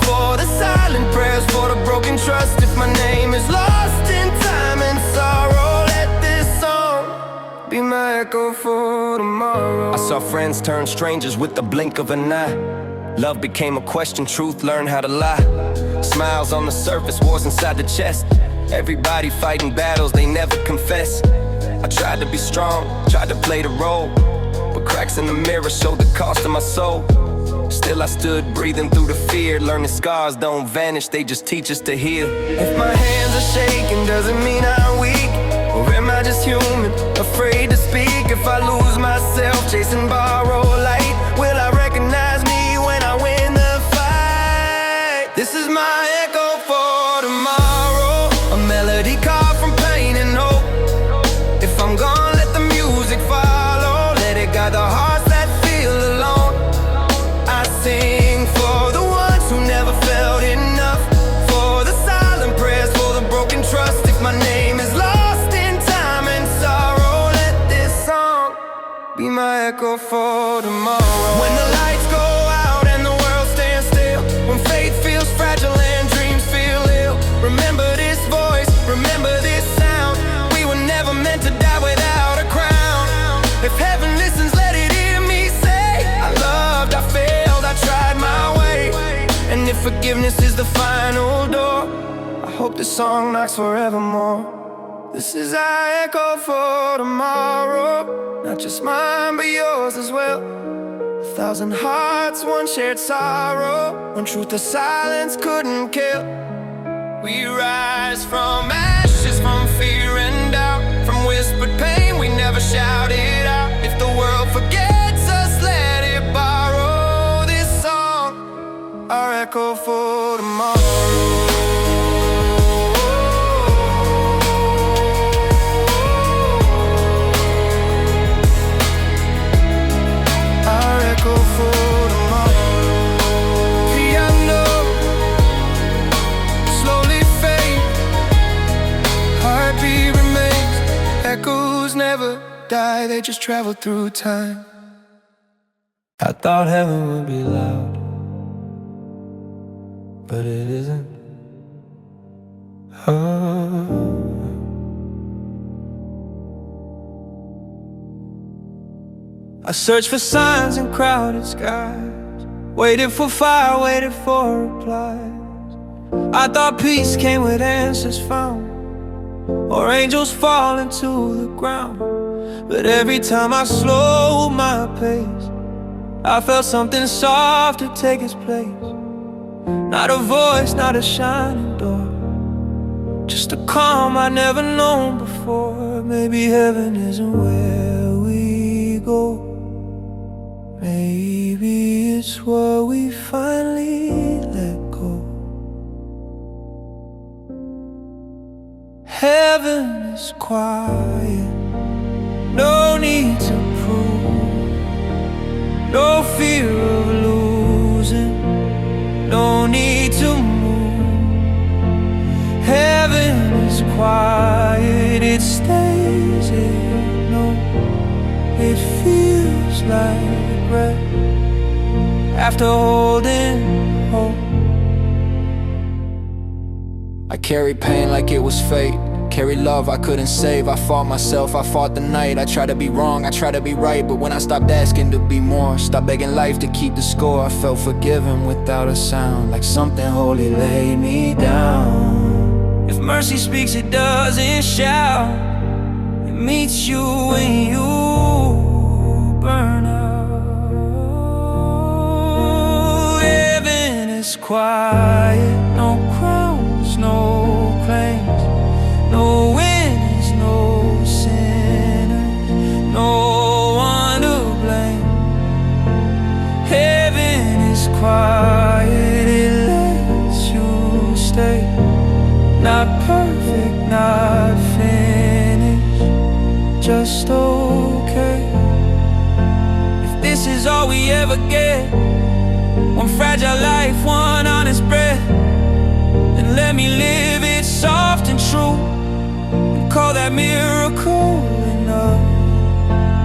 D: for the silent prayers, for the broken trust. If my name is lost in time and sorrow, let this song be my echo for tomorrow. I saw friends turn strangers with the blink of an eye. Love became a question, truth learned how to lie. Smiles on the surface, wars inside the chest. Everybody fighting battles they never confess. I tried to be strong, tried to play the role, but cracks in the mirror showed the cost of my soul. Still I stood breathing through the fear, learning scars don't vanish, they just teach us to heal. If my hands are shaking, doesn't mean I'm weak, or am I just human, afraid to speak? If I lose myself chasing borrowed light, will I recognize me when I win the fight? This is my echo for tomorrow, a melody carved from pain and hope. If I'm gone, let the music be my echo for tomorrow.
C: When the lights go out and the world stands still, when faith feels fragile and dreams feel ill, remember this voice, remember this sound. We were never meant to die without a crown. If heaven listens, let it hear me say, I loved, I failed, I tried my way. And if forgiveness is the final door, I hope this song knocks forevermore. This is our echo for tomorrow, not just mine but yours as well. 1,000 hearts, one shared sorrow, one truth the silence couldn't kill. We rise from ashes, from fear and doubt, from whispered pain we never shouted out. If the world forgets us, let it borrow this song, our echo for tomorrow. Echoes never die, they just travel through time. I thought heaven would be loud, but it isn't. Oh. I searched for signs in crowded skies, waited for fire, waited for replies. I thought peace came with answers found, or angels falling to the ground. But every time I slowed my pace, I felt something softer take its place. Not a voice, not a shining door, just a calm I'd never known before. Maybe heaven isn't where we go, maybe it's what we finally let go. Heaven is quiet, no need to prove, no fear of losing, no need to move. Heaven is quiet, it stays, it knows, it feels like rest after holding hope. I carry pain like it was fate, carry love I couldn't save. I fought myself, I fought the night. I tried to be wrong, I tried to be right, but when I stopped asking to be more, stopped begging life to keep the score, I felt forgiven without a sound, like something holy laid me down. If mercy speaks, it doesn't shout, it meets you when you burn out. Heaven is quiet, no crowns, no claims, no winners, no sinners, no one to blame. Heaven is quiet, it lets you stay. Not perfect, not finished, just okay. If this is all we ever get, one fragile life, one honest breath, then let me live it soft and true, and call that miracle enough.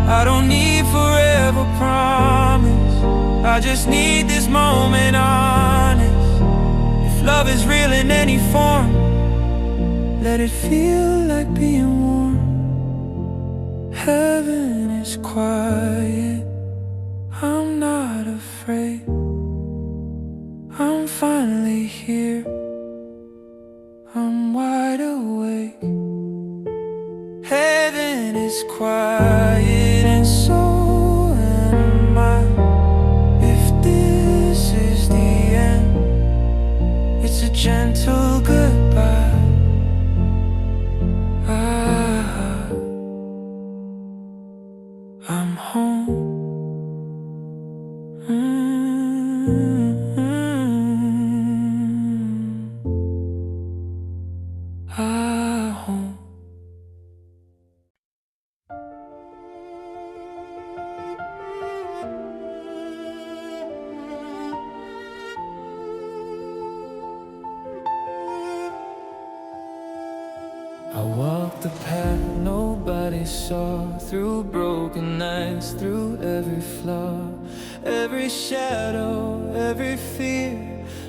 C: I don't need forever promise, I just need this moment honest. If love is real in any form, let it feel like being warm. Heaven is quiet, I'm not afraid, I'm finally here, I'm wide awake. Heaven is quiet and so am I. If this is the end, it's a gentle goodbye. I'm home. Home. I walk the path nobody
B: saw, through broken nights, through every flaw, every shadow, every fear,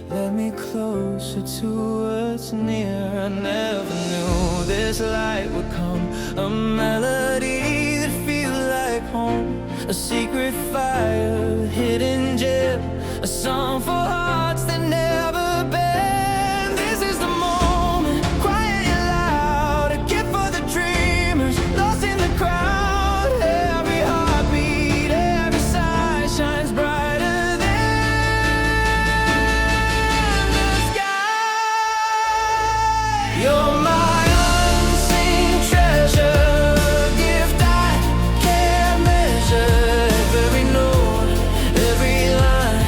B: led me closer to what's near. I never knew this light would come, a melody that feels like home, a secret fire, hidden gem, a song for hearts that never bend. This is the moment, quiet and loud, a gift for the dreamers, lost in the crowd. Every heartbeat, every sigh shines brighter than the sky. You're my unseen treasure, gift I can't measure. Every note, every line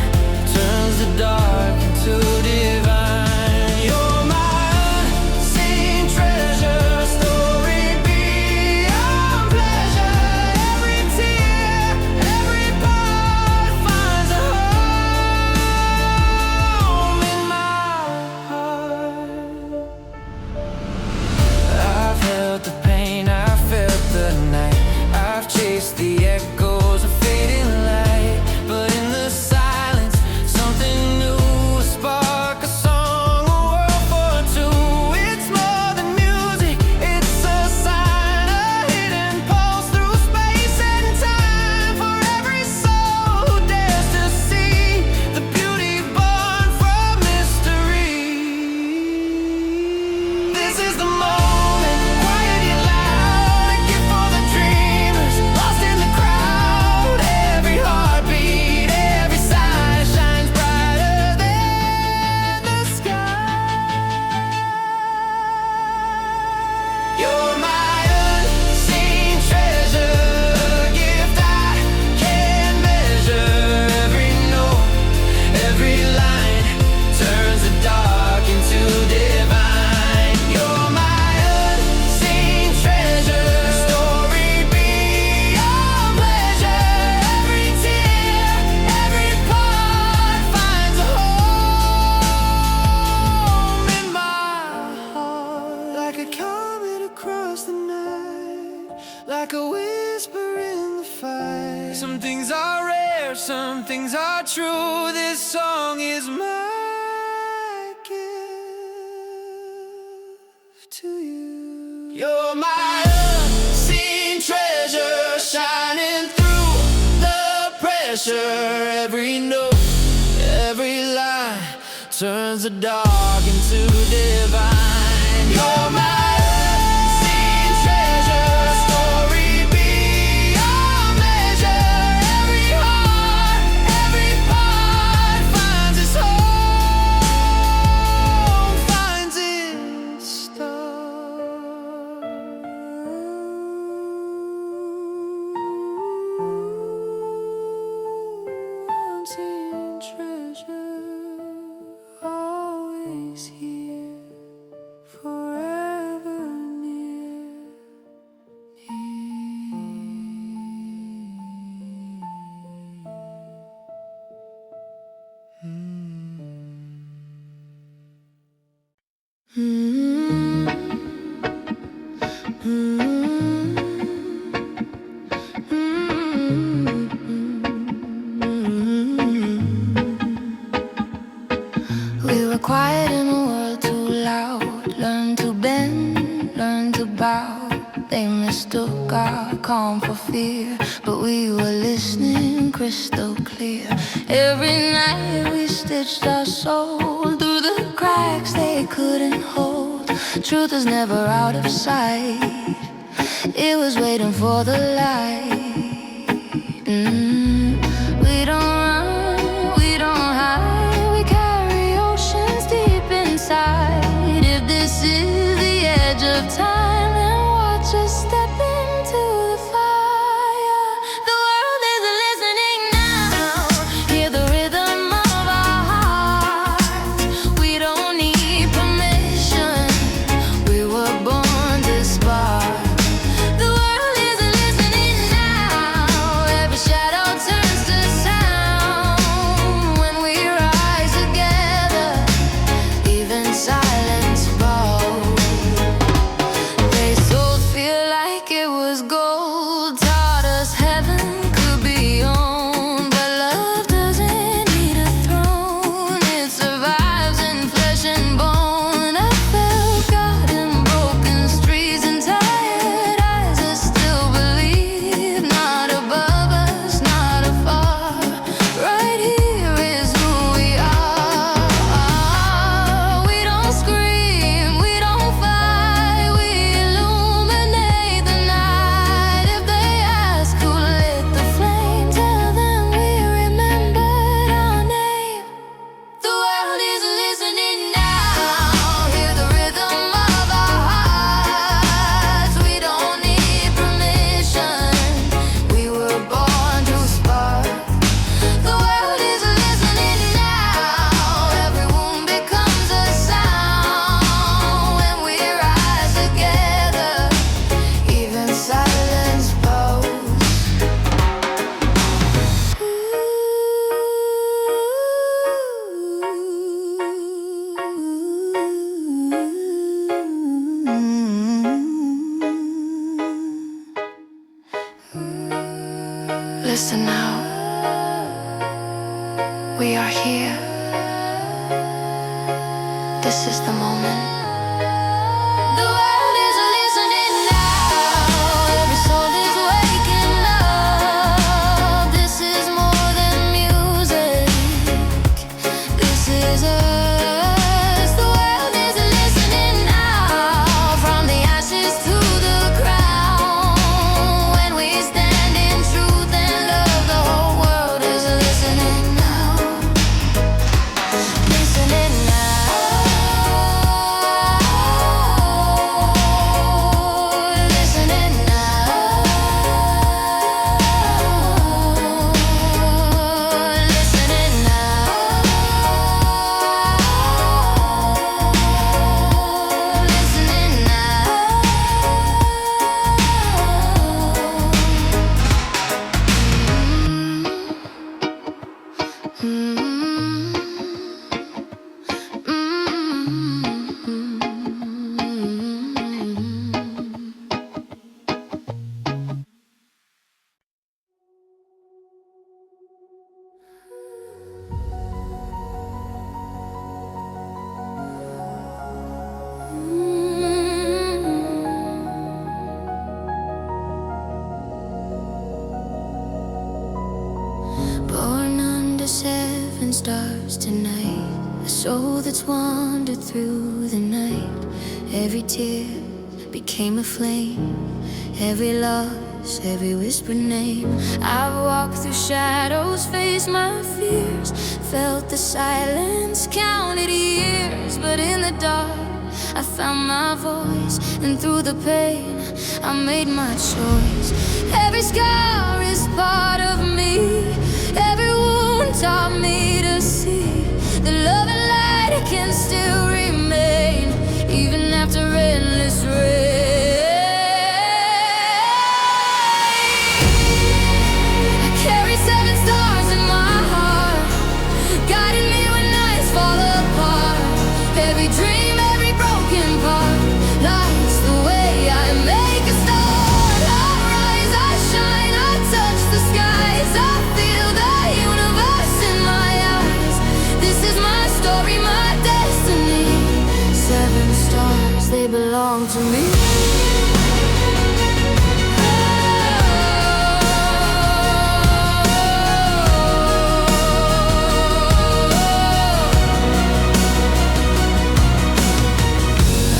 B: turns the dark into divine. You're my unseen treasure, story beyond pleasure. Every tear, every part finds a home in my heart. I've held the pain, I've felt the night, I've chased the echoes of fading light. But in the silence, something new, a spark, a song, a world for two. It's more than music, it's a sign, a hidden pulse through space and time. For every soul who dares to see the beauty born from mystery. This is the moment, quiet yet loud, a gift for the dreamers, lost in the crowd. Every heartbeat, every sigh shines brighter than the sky. You're my unseen treasure, gift I can't measure. Every note, every line turns the dark into divine. You're my unseen treasure, story beyond pleasure. Every tear, every part finds a home in my heart. Like a comet across the night, like a whisper in the fight. Some things are rare, some things are true. This song is my gift to you. You're my unseen treasure, shining through the pressure. Every note, every line turns the dark into divine. You're my unseen treasure, story beyond measure. Every heart, every part finds its home, finds its star. Unseen treasure, always here, forever near. We were quiet in a world too loud. Learn to bend, learn to bow. They mistook our calm for fear, but we were listening crystal clear. Every night we stitched our soul through the cracks they couldn't hold. Truth is never out of sight, it was waiting for the light. We don't run, we don't hide, we carry oceans deep inside. If this is the edge of time, then watch us step into the fire. The world is listening now, hear the rhythm of our hearts. We don't need permission, we were born to spark. The world is listening now, every shadow turns
A: Listen now, we are here. This is the moment. The world is listening now. Every soul is waking up. This is more than music. This is us. The world is listening now. From the ashes to the crown. When we stand in truth and love, the whole world is listening now. Listening now. Born under 7 stars tonight, a soul that's wandered through the night. Every tear became a flame, every loss, every whispered name. I've walked through shadows, faced my fears, felt the silence, counted years. But in the dark, I found my voice, and through the pain, I made my choice. Every scar is part of me. Every wound taught me to see the love and light can still remain, even after endless rain. I carry 7 stars in my heart, guiding me when nights fall apart. Every dream, every broken part, lights the way I make a start. I rise, I shine, I touch the skies. I feel the universe in my eyes. This is my story, my destiny. 7 stars, they belong to me.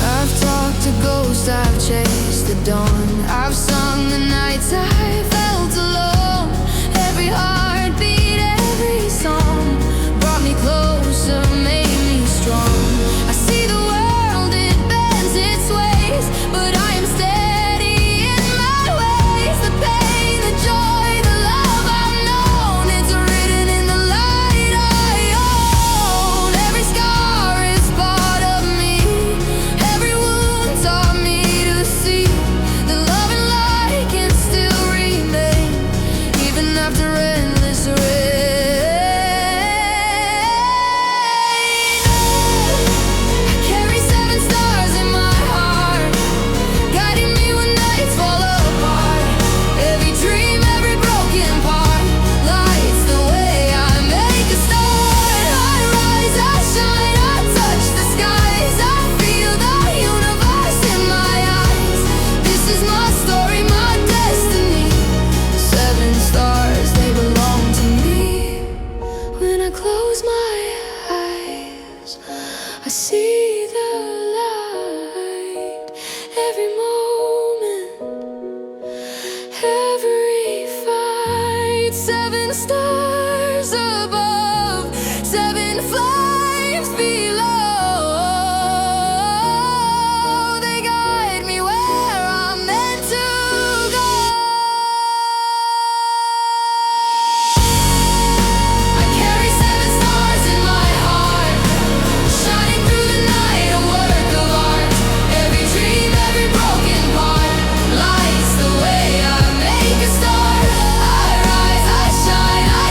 A: I've talked to ghosts, I've chased the dawn. I've sung the nights I felt alone. Every heartbeat, every song brought me closer, made me strong. I see the world, it bends its ways, but I am steady in my ways. The pain, the joy, the love I've known, it's written in the light I own. Every scar is part of me. Every wound taught me to see the love and light can still remain, even after endless rain. I carry 7 stars in my heart, guiding me when nights fall apart. Every dream, every broken part, lights the way I make a start. I rise, I shine, I touch the skies. I feel the universe in my eyes. This is my story, my destiny. 7 stars, they belong to me. When I close my eyes, I see the light. Every moment, every fight. 7 stars above, 7 flames below. They guide me where I'm meant to go. I carry 7 stars in my heart, shining through the night, a work of art. Every dream, every broken part, lights the way I make a start. I rise, I shine, I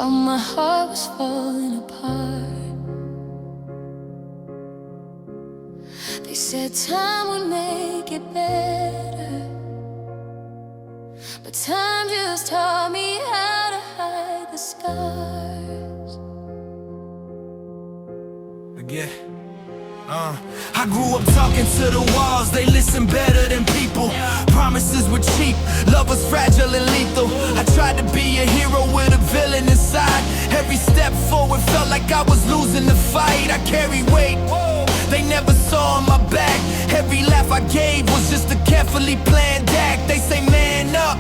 A: while my heart was falling apart. They said time would make it better, but time just taught me how to hide the scars.
C: Yeah. I grew up talking to the walls, they listen better than people. Promises were cheap, love was fragile and lethal. I tried to be a hero with a villain inside. Every step forward felt like I was losing the fight. I carried weight, they never saw on my back. Every laugh I gave was just a carefully planned act. They say man up,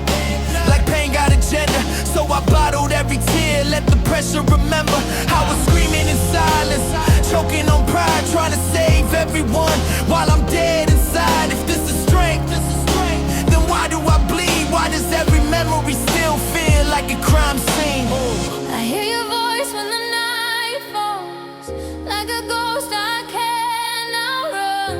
C: like pain got agenda. So I bottled every tear, let the pressure remember. I was screaming in silence, choking on pride, trying to save everyone while I'm dead inside. If this is strength, then why do I bleed? Why does every memory still feel like a crime scene?
A: I hear your voice when the night falls, like a ghost I can't outrun.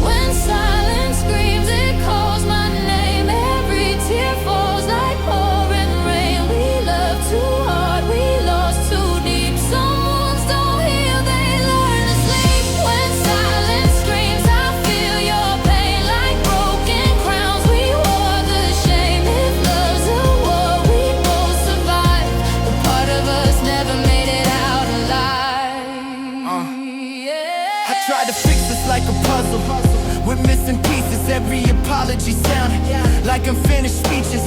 A: When silence screams, it calls my name. Every tear falls like pouring rain. We love too hard, we lost too deep. Some wounds don't heal, they learn to sleep. When silence screams, I feel your pain like broken crowns. We wore the shame. If love's a war, we both survive. The part of us never made it out alive.
C: I tried to fix this like a puzzle, with missing pieces. Every apology sounded like unfinished speeches.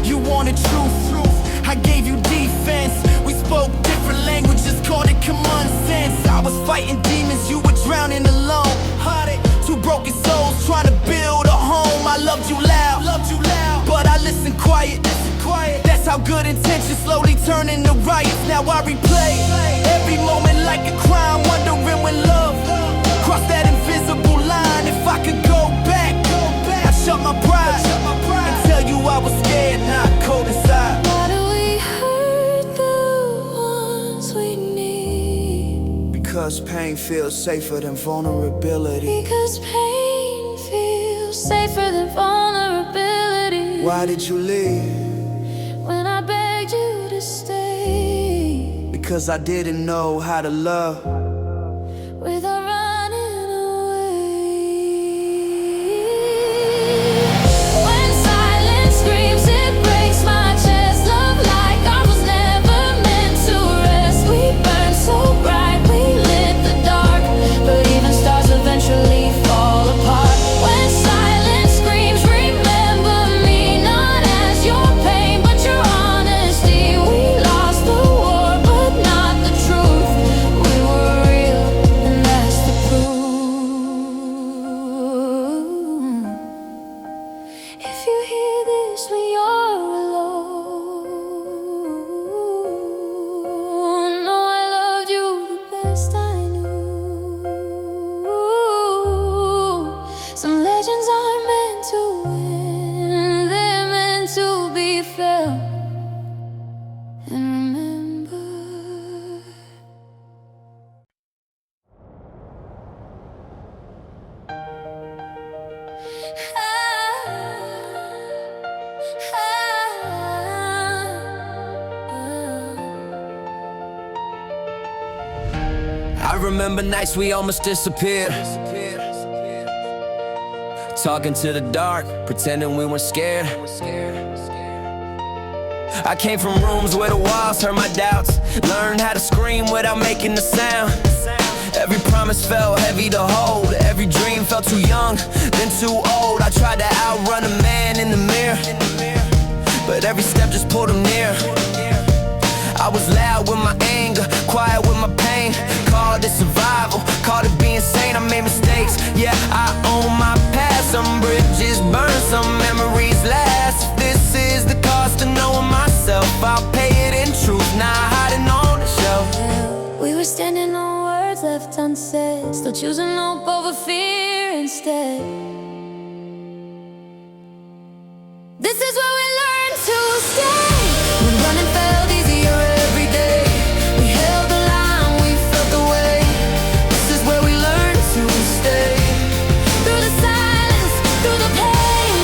C: You wanted truth, I gave you defense. We spoke different languages, called it common sense. I was fighting demons, you were drowning alone. Two broken souls trying to build a home. I loved you loud, but I listened quiet. That's how good intentions slowly turn into riots. Now I replay every moment like a crime, wondering when love cross that invisible line. If I could go back, I'd shut my pride and tell you I was scared, not cold inside.
A: Why do we hurt the ones we need?
B: Because pain feels safer than vulnerability.
A: Because pain feels safer than vulnerability.
B: Why did you leave?
A: When I begged you to stay,
B: Because I didn't know how to love
A: without running away. When silence screams, it breaks my chest. Love like I was never meant to rest. We burned so bright, we lit the dark, but even stars eventually fall apart. When silence screams, remember me not as your pain, but your honesty. We lost the war, but not the truth. We were real, and that's the proof. If you hear this when you're alone, know I loved you the best I knew. Some legends aren't meant to win, they're meant to be felt and remembered.
C: I remember nights we almost disappeared, talking to the dark, pretending we weren't scared. I came from rooms where the walls heard my doubts, learned how to scream without making a sound. Every promise felt heavy to hold, every dream felt too young, then too old. I tried to outrun a man in the mirror, but every step just pulled him near. I was loud with my anger, quiet with my pain. Called it survival, called it being sane. I made mistakes, yeah, I own my past. Some bridges burn, some memories last. If this is the cost of knowing myself, I'll pay it in truth, not hiding on the shelf.
A: We were standing on words left unsaid, still choosing hope over fear instead. This is where we learn to stay. When running felt easier every day, we held the line, we felt the way. This is where we learn to stay. Through the silence, through the pain,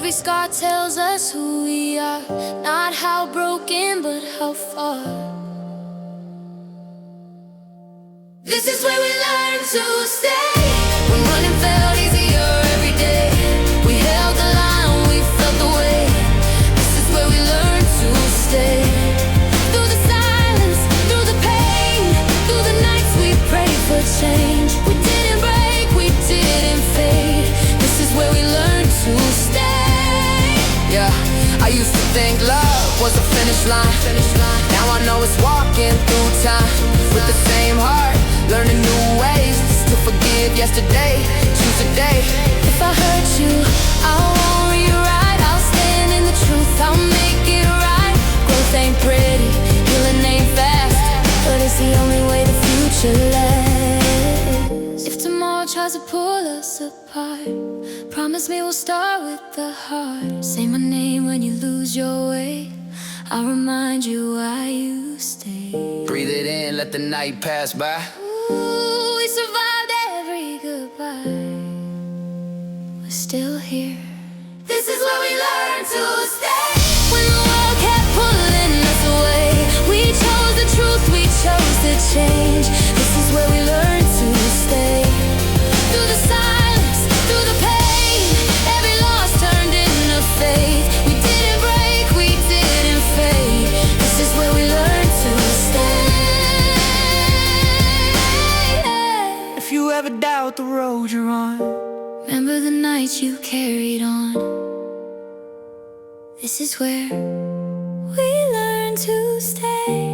A: Every scar tells us who we are, not how broken, but how far. This is where we learn to stay. When running felt easier every day, we held the line, we felt the way. This is where we learn to stay. Through the silence, through the pain, through the nights we prayed for change. We didn't break, we didn't fade. This is where we learn to stay.
C: Yeah, I used to think love was a finish line. Now I know it's walking through time with the same heart, learning new ways to forgive yesterday, choose today.
A: If I hurt you, I won't rewrite. I'll stand in the truth, I'll make it right. Growth ain't pretty, healing ain't fast, but it's the only way the future lasts. If tomorrow tries to pull us apart, promise me we'll start with the heart. Say my name when you lose your way, I'll remind you why you stay.
C: Breathe it in, let the night pass by.
A: Ooh, we survived every goodbye, we're still here. This is where we learn to stay. When the world kept pulling us away, we chose the truth, we chose to change. This is where we learn to stay. Through the silence, through the pain, every loss turned into faith. We didn't break, we didn't fade. This is where we learn to stay.
C: If you ever doubt the road you're on,
A: Remember the nights you carried on. This is where we learn to stay.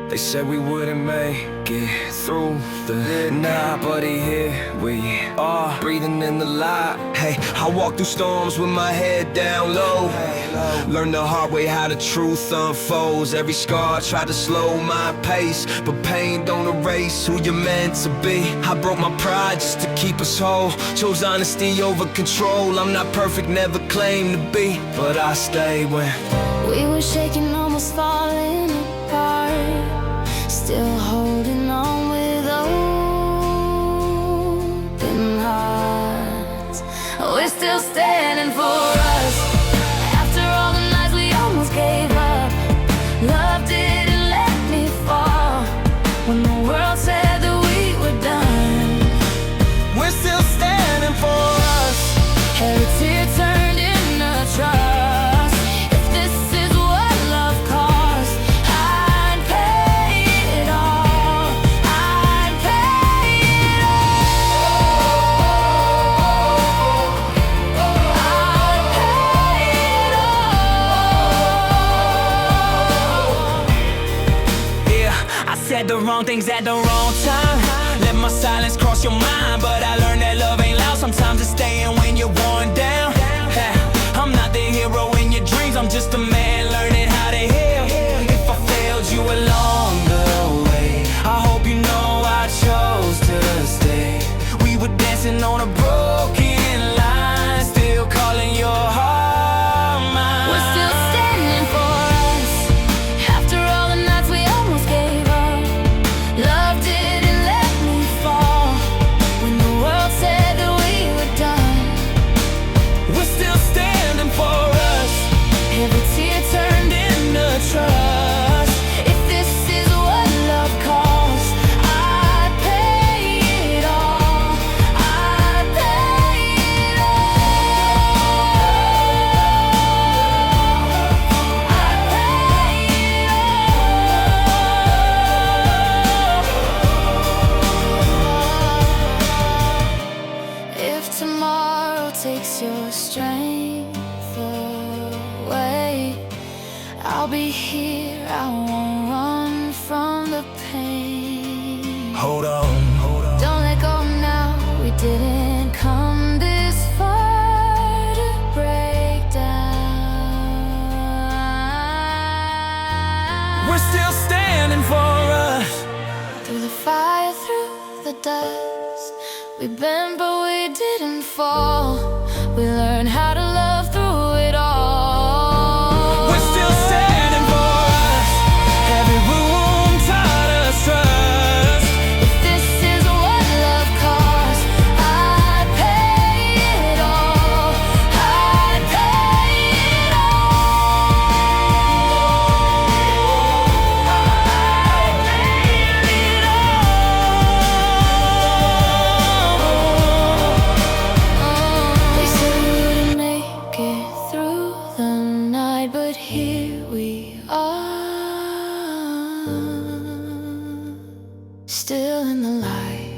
D: They said we wouldn't make it through the night, buddy, here we are, breathing in the light. Hey, I walk through storms with my head down low. Learn the hard way how the truth unfolds. Every scar tried to slow my pace, but pain don't erase who you're meant to be. I broke my pride just to keep us whole, chose honesty over control. I'm not perfect, never claimed to be, but I stay when
A: We were shaking, almost falling apart, still holding on with open hearts. We're still standing for us. After all the nights we almost gave up, love didn't let me fall. When the world said that we were done,
C: we're still standing for us.
A: every tear turned into trust. If this is what love costs, I'd pay it all. I'd pay it all. I'd pay it all.
C: Yeah, I said the wrong things at the wrong time. Let my silence cross your mind, but I learned that love ain't loud. Sometimes it's staying when you're worn down. I'm not the hero in your dreams, I'm just a man learning how to heal. If I failed you along the way, I hope you know I chose to stay. We were dancing on a broken line, still calling your heart mine.
A: We're still standing for us. After all the nights we almost gave up, love didn't let me fall. When the world said that we were done,
C: We're still standing for us.
A: every tear turned into trust. If this is what love costs, I'd pay it all. I'd pay it all. I'd pay it all. If tomorrow takes your strength away, I'll be here, I won't run from the pain.
D: hold on.
A: Don't let go now, we didn't come this far to break down.
C: We're still standing for us.
A: Through the fire, through the dust, We bent but we didn't fall. We learned how to love through it all.
C: We're still standing for us. Every room taught us trust.
A: If this is what love costs, I'd pay it all. I'd pay it all. They said we wouldn't make it through the night, but here we are, still in the light.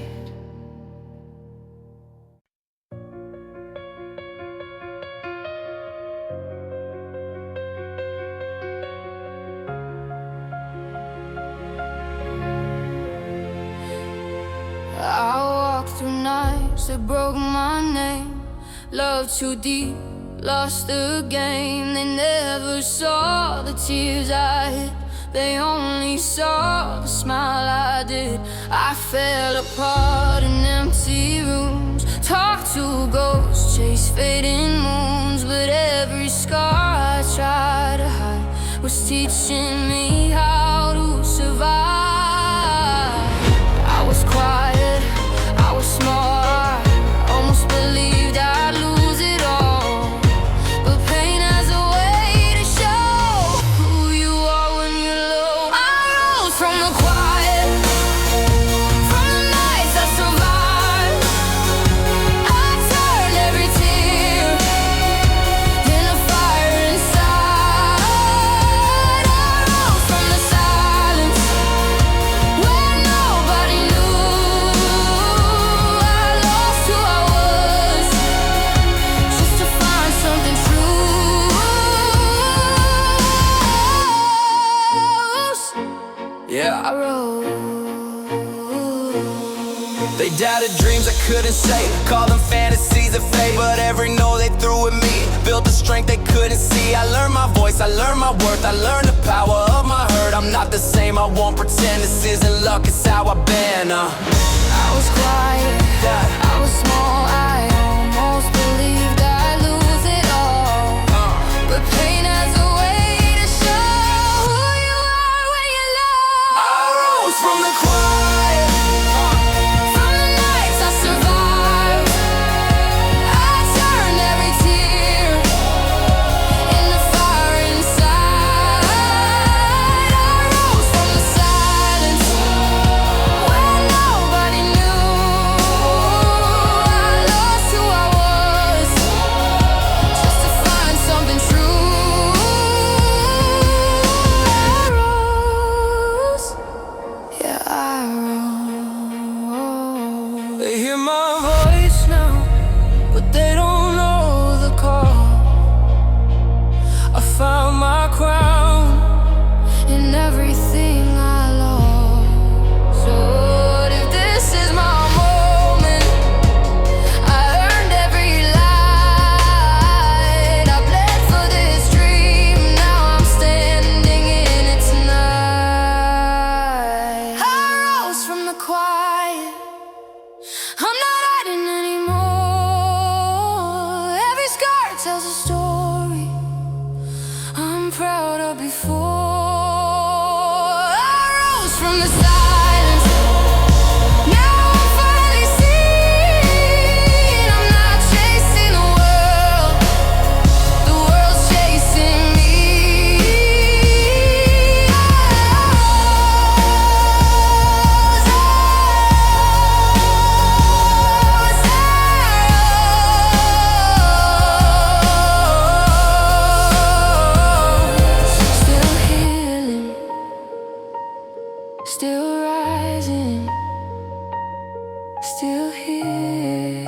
A: I walked through nights that broke my name. Love too deep, lost the game. They never saw the tears I hid. They only saw the smile I did. I fell apart in empty rooms, talked to ghosts, chased fading moons. But every scar I tried to hide was teaching me how to survive. I was quiet, I was smart, almost believed I'd lose it all. But pain has a way to show who you are when you're low. I rose from the quiet, from the nights I survived. I turned every tear in a fire inside. I rose from the silence where nobody knew. I lost who I was just to find something true.
C: Yeah.
A: I rose.
C: They doubted dreams I couldn't say, called them fantasies of fate. But every no they threw at me built the strength they couldn't see. I learned my voice, I learned my worth, I learned the power of my hurt. I'm not the same, I won't pretend this isn't luck, it's how I've been.
A: I was quiet, I was small, I almost believed I'd lose it all. But pain has a way to show who you are when you're low.
C: I rose from the quiet,
A: From the nights I survived, I turned every tear in the fire inside. I rose from the silence where nobody knew. I lost who I was just to find something true. I rose, yeah, I rose.
C: they hear my voice now, but they don't know the call. I found my crown
A: In everything I lost. So what if this is my moment? I earned every light. I bled for this dream, now I'm standing in it tonight. I rose from the quiet, I'm not hiding anymore. Every scar tells a story I'm proud of before. I rose from the silence, now I'm finally seen. I'm not chasing the world's chasing me. I rose. Still healing, still rising, still here.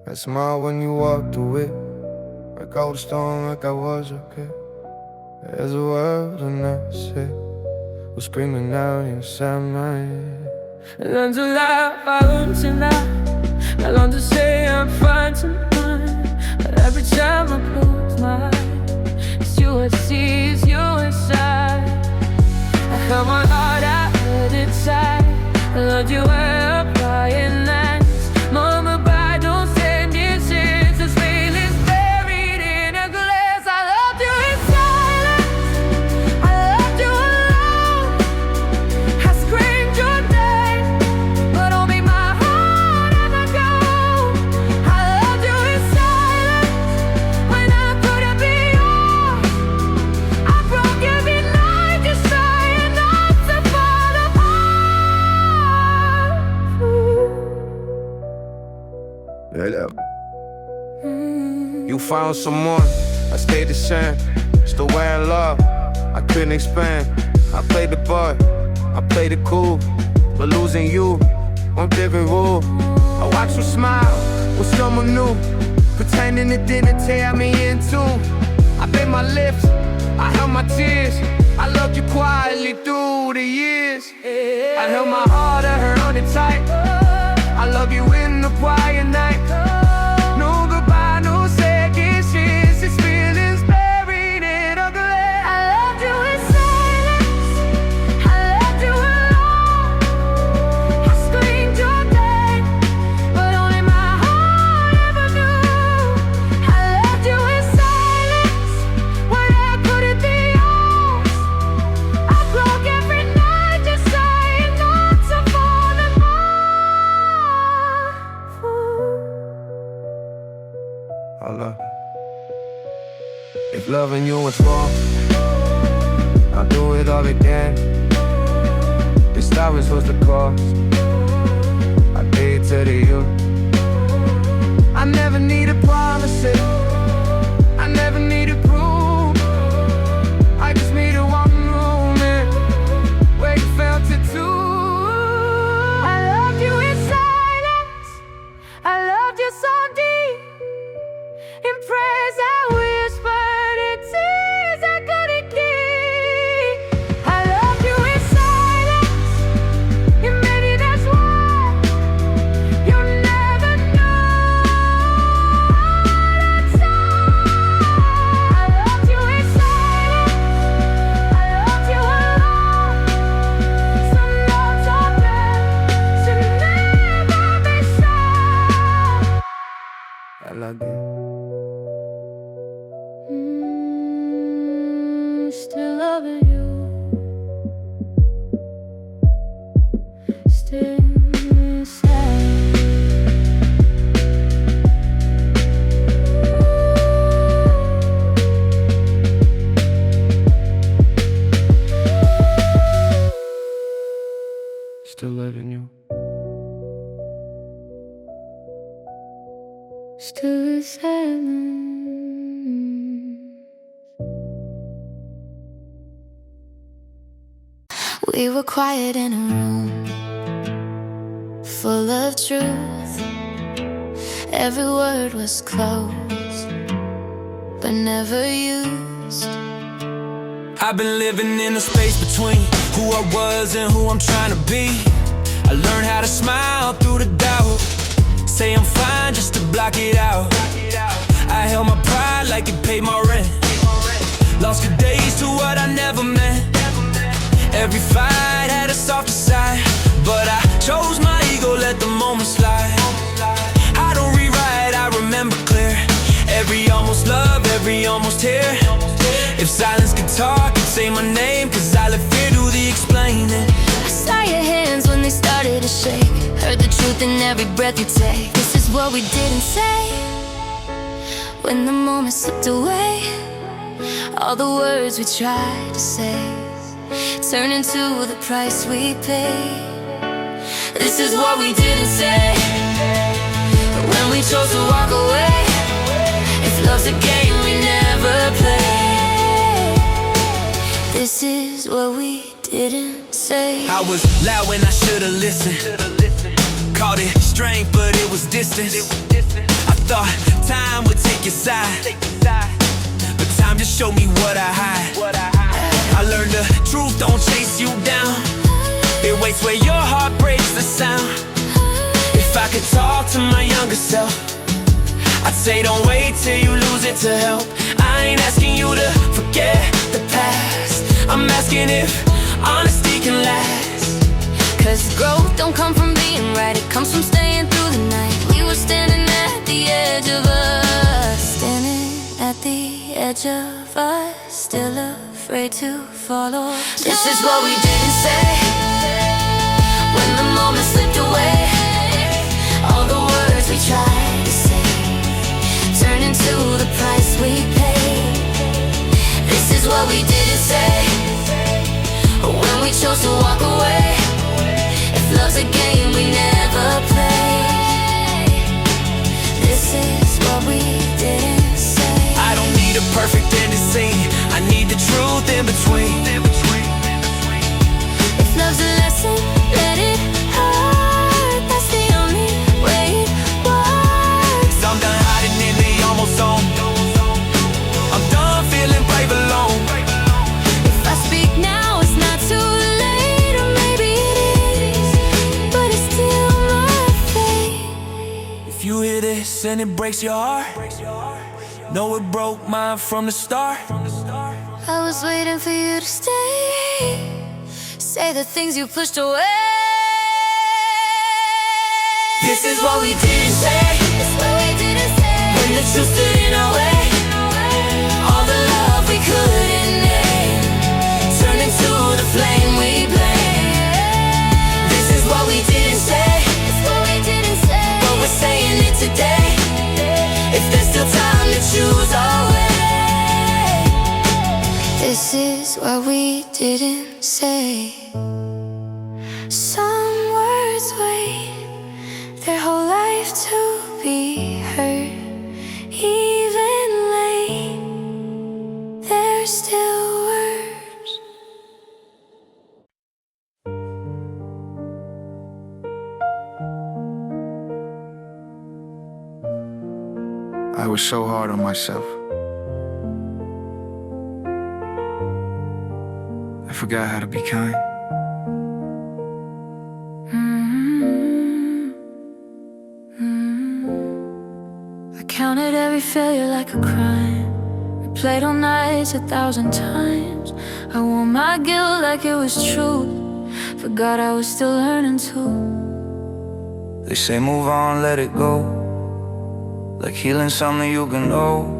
B: That smile when you walked away, like I was stone, like I was okay. There's a word and I say, was screaming out inside my head.
E: I learned to lie, I learned to lie. I learned to say I'm fine tonight. But every time I close my eyes, it's you I see, it's you inside. I held my heart, I held it tight. I loved you well, crying nights. Mama, bye, don't send dishes. This feeling's buried in a glass. I loved you in silence, I loved you alone. I screamed your name, but only my heart ever go. I loved you in silence, when I couldn't be yours. I broke every night just trying not to fall apart.
F: Hello. You found someone, I stayed the same. Still wearing love, I couldn't expand. I played the boy, I played it cool. But losing you, one different rule. I watched you smile with someone new, pretending it didn't tear me in two. I bit my lips, I held my tears. I loved you quietly through the years. I held my heart, I held it tight. I love you in the quiet night. No goodbye, no second chance. This feeling's buried in a glass.
E: I loved you in silence, I loved you alone. I screamed your name, but only my heart ever knew. I loved you in silence, when I couldn't be yours. I broke every night just trying not to fall apart.
F: I love you. If loving you was wrong, I'll do it all again. This silence was the cost I paid to the you. I never needed promises, I never needed proof. I just needed one moment where you felt it too.
E: I loved you in silence, I loved you so deep. In prayers I whispered, in tears I couldn't keep. I loved you in silence, and maybe that's why you'll never know that's all. I loved you in silence, I loved you alone. Some notes on them should never be shown.
F: I love you.
E: Still loving you, still sad.
F: Still loving you.
E: Still silent.
A: We were quiet in a room full of truth. Every word was closed, but never used.
C: I've been living in the space between who I was and who I'm trying to be. I learned how to smile through the doubt, say I'm fine just to block it out. I held my pride like it paid my rent, lost good days to what I never meant. Every fight had a softer side, but I chose my ego, let the moment slide. I don't rewrite, I remember clear. Every almost love, every almost tear. If silence could talk, it'd say my name, cause I let fear do the explaining.
A: I saw your hands when they started to shake, heard the truth in every breath you take. This is what we didn't say. When the moment slipped away, all the words we tried to say turned into the price we paid. This is what we didn't say, when we chose to walk away. If love's a game we never play, this is what we didn't say.
C: I was loud when I should've listened, called it strength but it was distance. I thought time would take your side, but time just showed me what I hide. I learned the truth don't chase you down. to my younger self, I'd say don't wait till you lose it to help. I ain't asking you to forget the past, I'm asking if honesty can last.
A: Cause growth don't come from being right, it comes from staying through the night. We were standing at the edge of us, standing at the edge of us, still afraid to follow. This is what we didn't say when the moment slipped away. All the words we tried to say turned into the price we paid. This is what we didn't say when we chose to walk away. If love's a game we never play, this is what we didn't say.
C: I don't need a perfect end to scene, I need the truth in between.
A: If love's a lesson, let it hurt, that's the only way it works.
C: I'm done hiding in the almost zone, I'm done feeling brave alone.
A: If I speak now, it's not too late, or maybe it is, but it's still my fate.
C: If you hear this and it breaks your heart, know it broke mine from the start.
A: I was waiting for you to stay, say the things you pushed away.
C: This is what we didn't say,
A: It's what we didn't say.
C: when the truth stood in our way. All the love we couldn't name turned into the flame we blame. This is what we didn't say,
A: It's what we didn't say.
C: but we're saying it today. If there's still time to choose our way.
A: This is what we didn't say. Some words wait their whole life to be heard. Even late, they're still words.
F: I was so hard on myself. I forgot how to be kind.
A: I counted every failure like a crime, replayed all nights 1,000 times. I wore my guilt like it was truth, forgot I was still learning too.
B: They say move on, let it go, like healing something you can know.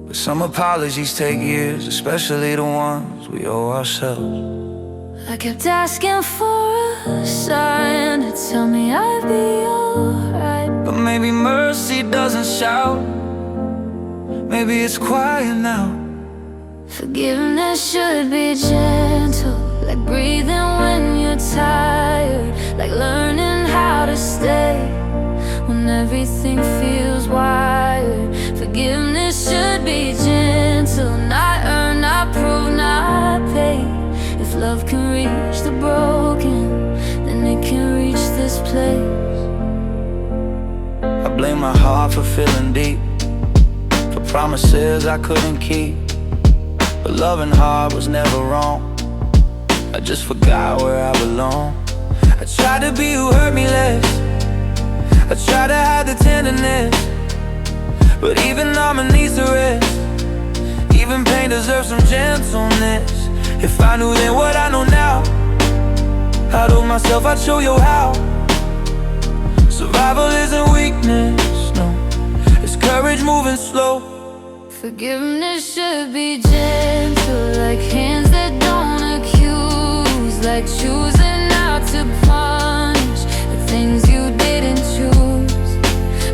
B: But some apologies take years, especially the ones we owe ourselves.
A: I kept asking for a sign to tell me I'd be alright,
B: But maybe mercy doesn't shout, maybe it's quiet now.
A: forgiveness should be gentle, like breathing when you're tired, like learning how to stay when everything feels wired. Forgiveness should be gentle, not earned, not proved, not paid. If love can reach the broken, then it can reach this place.
B: I blame my heart for feeling deep, for promises I couldn't keep. But loving hard was never wrong, I just forgot where I belong. I tried to be who hurt me less, I tried to hide the tenderness, but even armor needs to rest. Even pain deserves some gentleness. If I knew then what I know now, I told myself I'd show you how. Survival isn't weakness, no, it's courage moving slow.
A: Forgiveness should be gentle, like hands that don't accuse, like choosing not to punish the things you didn't choose.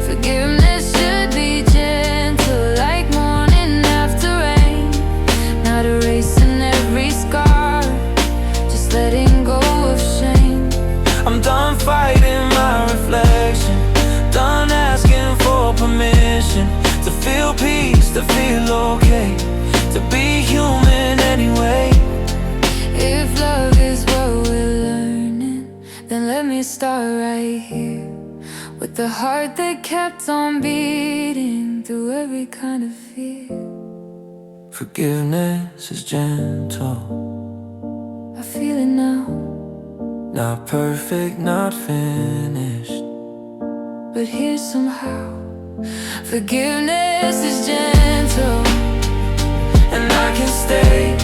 A: Forgiveness should be gentle, like morning after rain, not erasing every scar, just letting go of shame.
B: I'm done fighting my reflection, done asking for permission to feel peace, to feel okay, to be human anyway.
A: If love is what we're learning, then let me start right here, with the heart that kept on beating through every kind of fear.
B: Forgiveness is gentle,
A: I feel it now.
B: not perfect, not finished,
A: but here somehow forgiveness is gentle, and I can stay.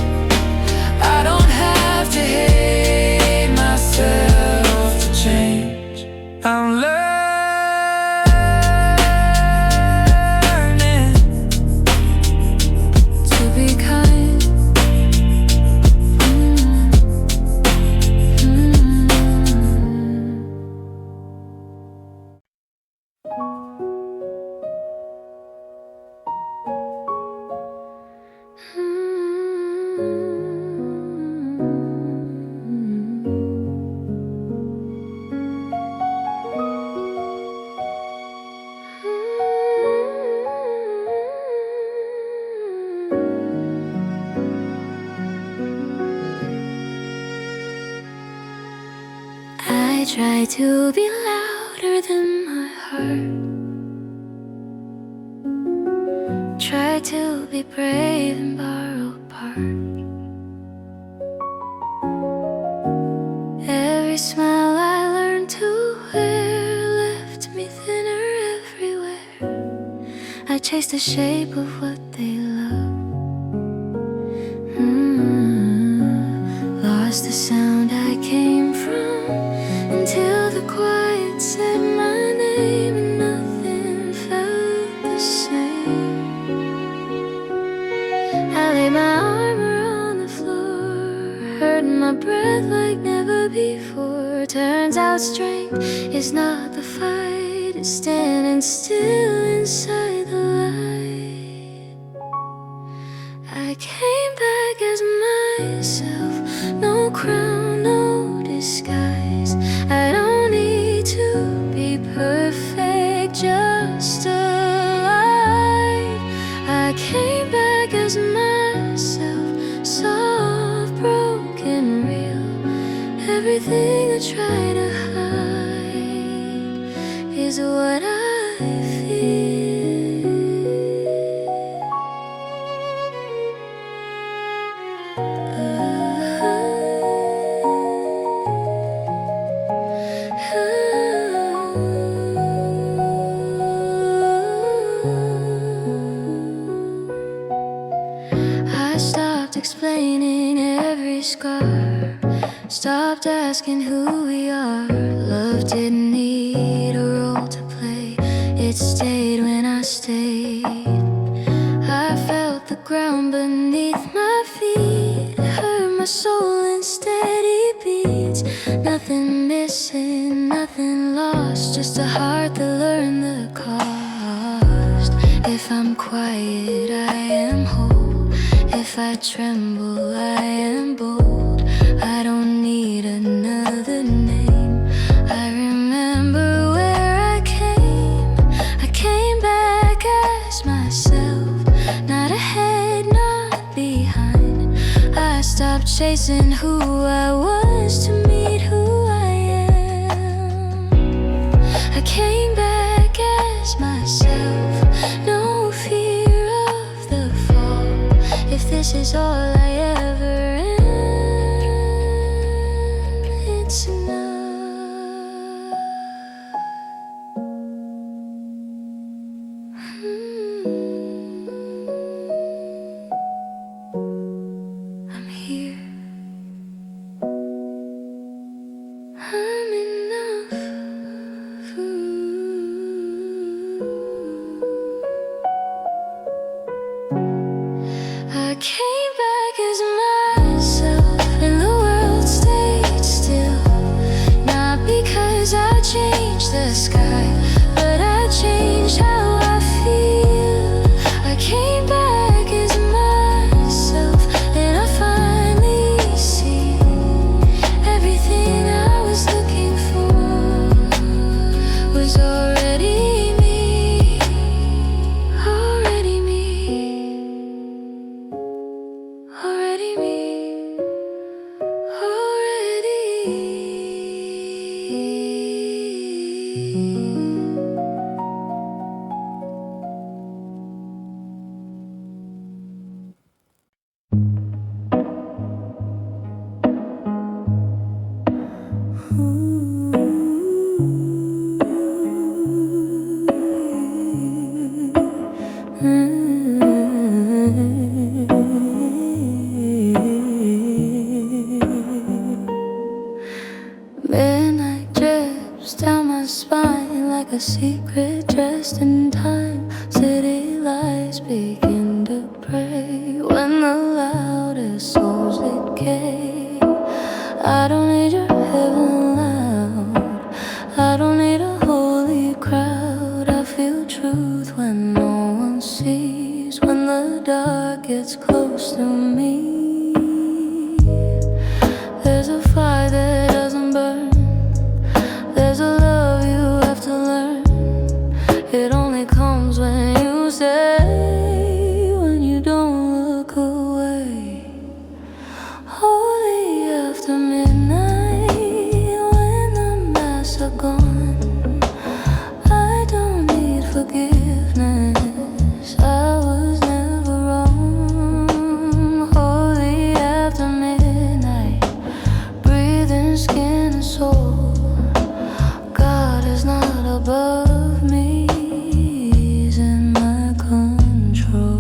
A: I don't have to hate myself to change. I'm learning to be kind. I try to be louder than my heart, try to be brave and borrow part. Every smile I learned to wear left me thinner everywhere. I chased the shape of what they love. Lost the sound I came from until the quiet said my name and nothing felt the same. I lay my armor on the floor, hurting my breath like never before. Turns out strength is not the fight, it's standing still inside the light. I came back as myself, no crown, no disguise. I don't need to be perfect, just alive. I came back as myself, soft, broken, real. Everything I try to hide is what I feel. I stopped explaining every scar, stopped asking who we are. Love didn't need a role to play, it stayed when I stayed. I felt the ground beneath my feet, heard my soul in steady beats. Nothing missing, nothing lost, just a heart that learned the cost. If I'm quiet, I am whole. If I tremble, I am bold. I don't need another name. I remember where I came back as myself, not ahead, not behind. I stopped chasing who I was to meet who I am. I came back as myself, no fear of the fall. If this is all I ever am, it's enough. I'm here. I'm enough. I came back as a secret dressed in time. City lights begin to pray when the loudest souls decay. I don't need your heaven loud, I don't need a holy crowd. I feel truth when no one sees, when the dark gets close to me. There's a fire that doesn't burn, there's a love you have to learn. It only comes when you say, when you don't look away. Holy after midnight, when the masks are gone, I don't need forgiveness, I was never wrong. Holy after midnight, breathing skin and soul. God is not above me, he's in my control.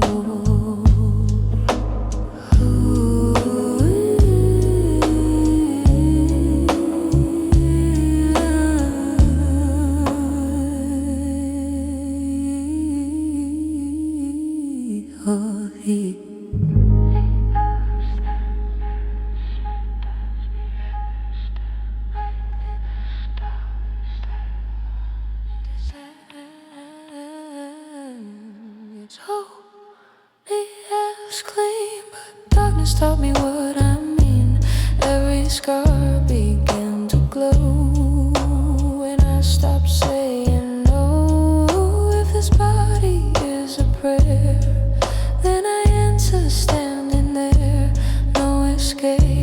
A: Holy. It's holy as clean, but darkness taught me what I mean. Every scar began to glow when I stopped saying no. If this body is a prayer, then I answer standing there, no escape.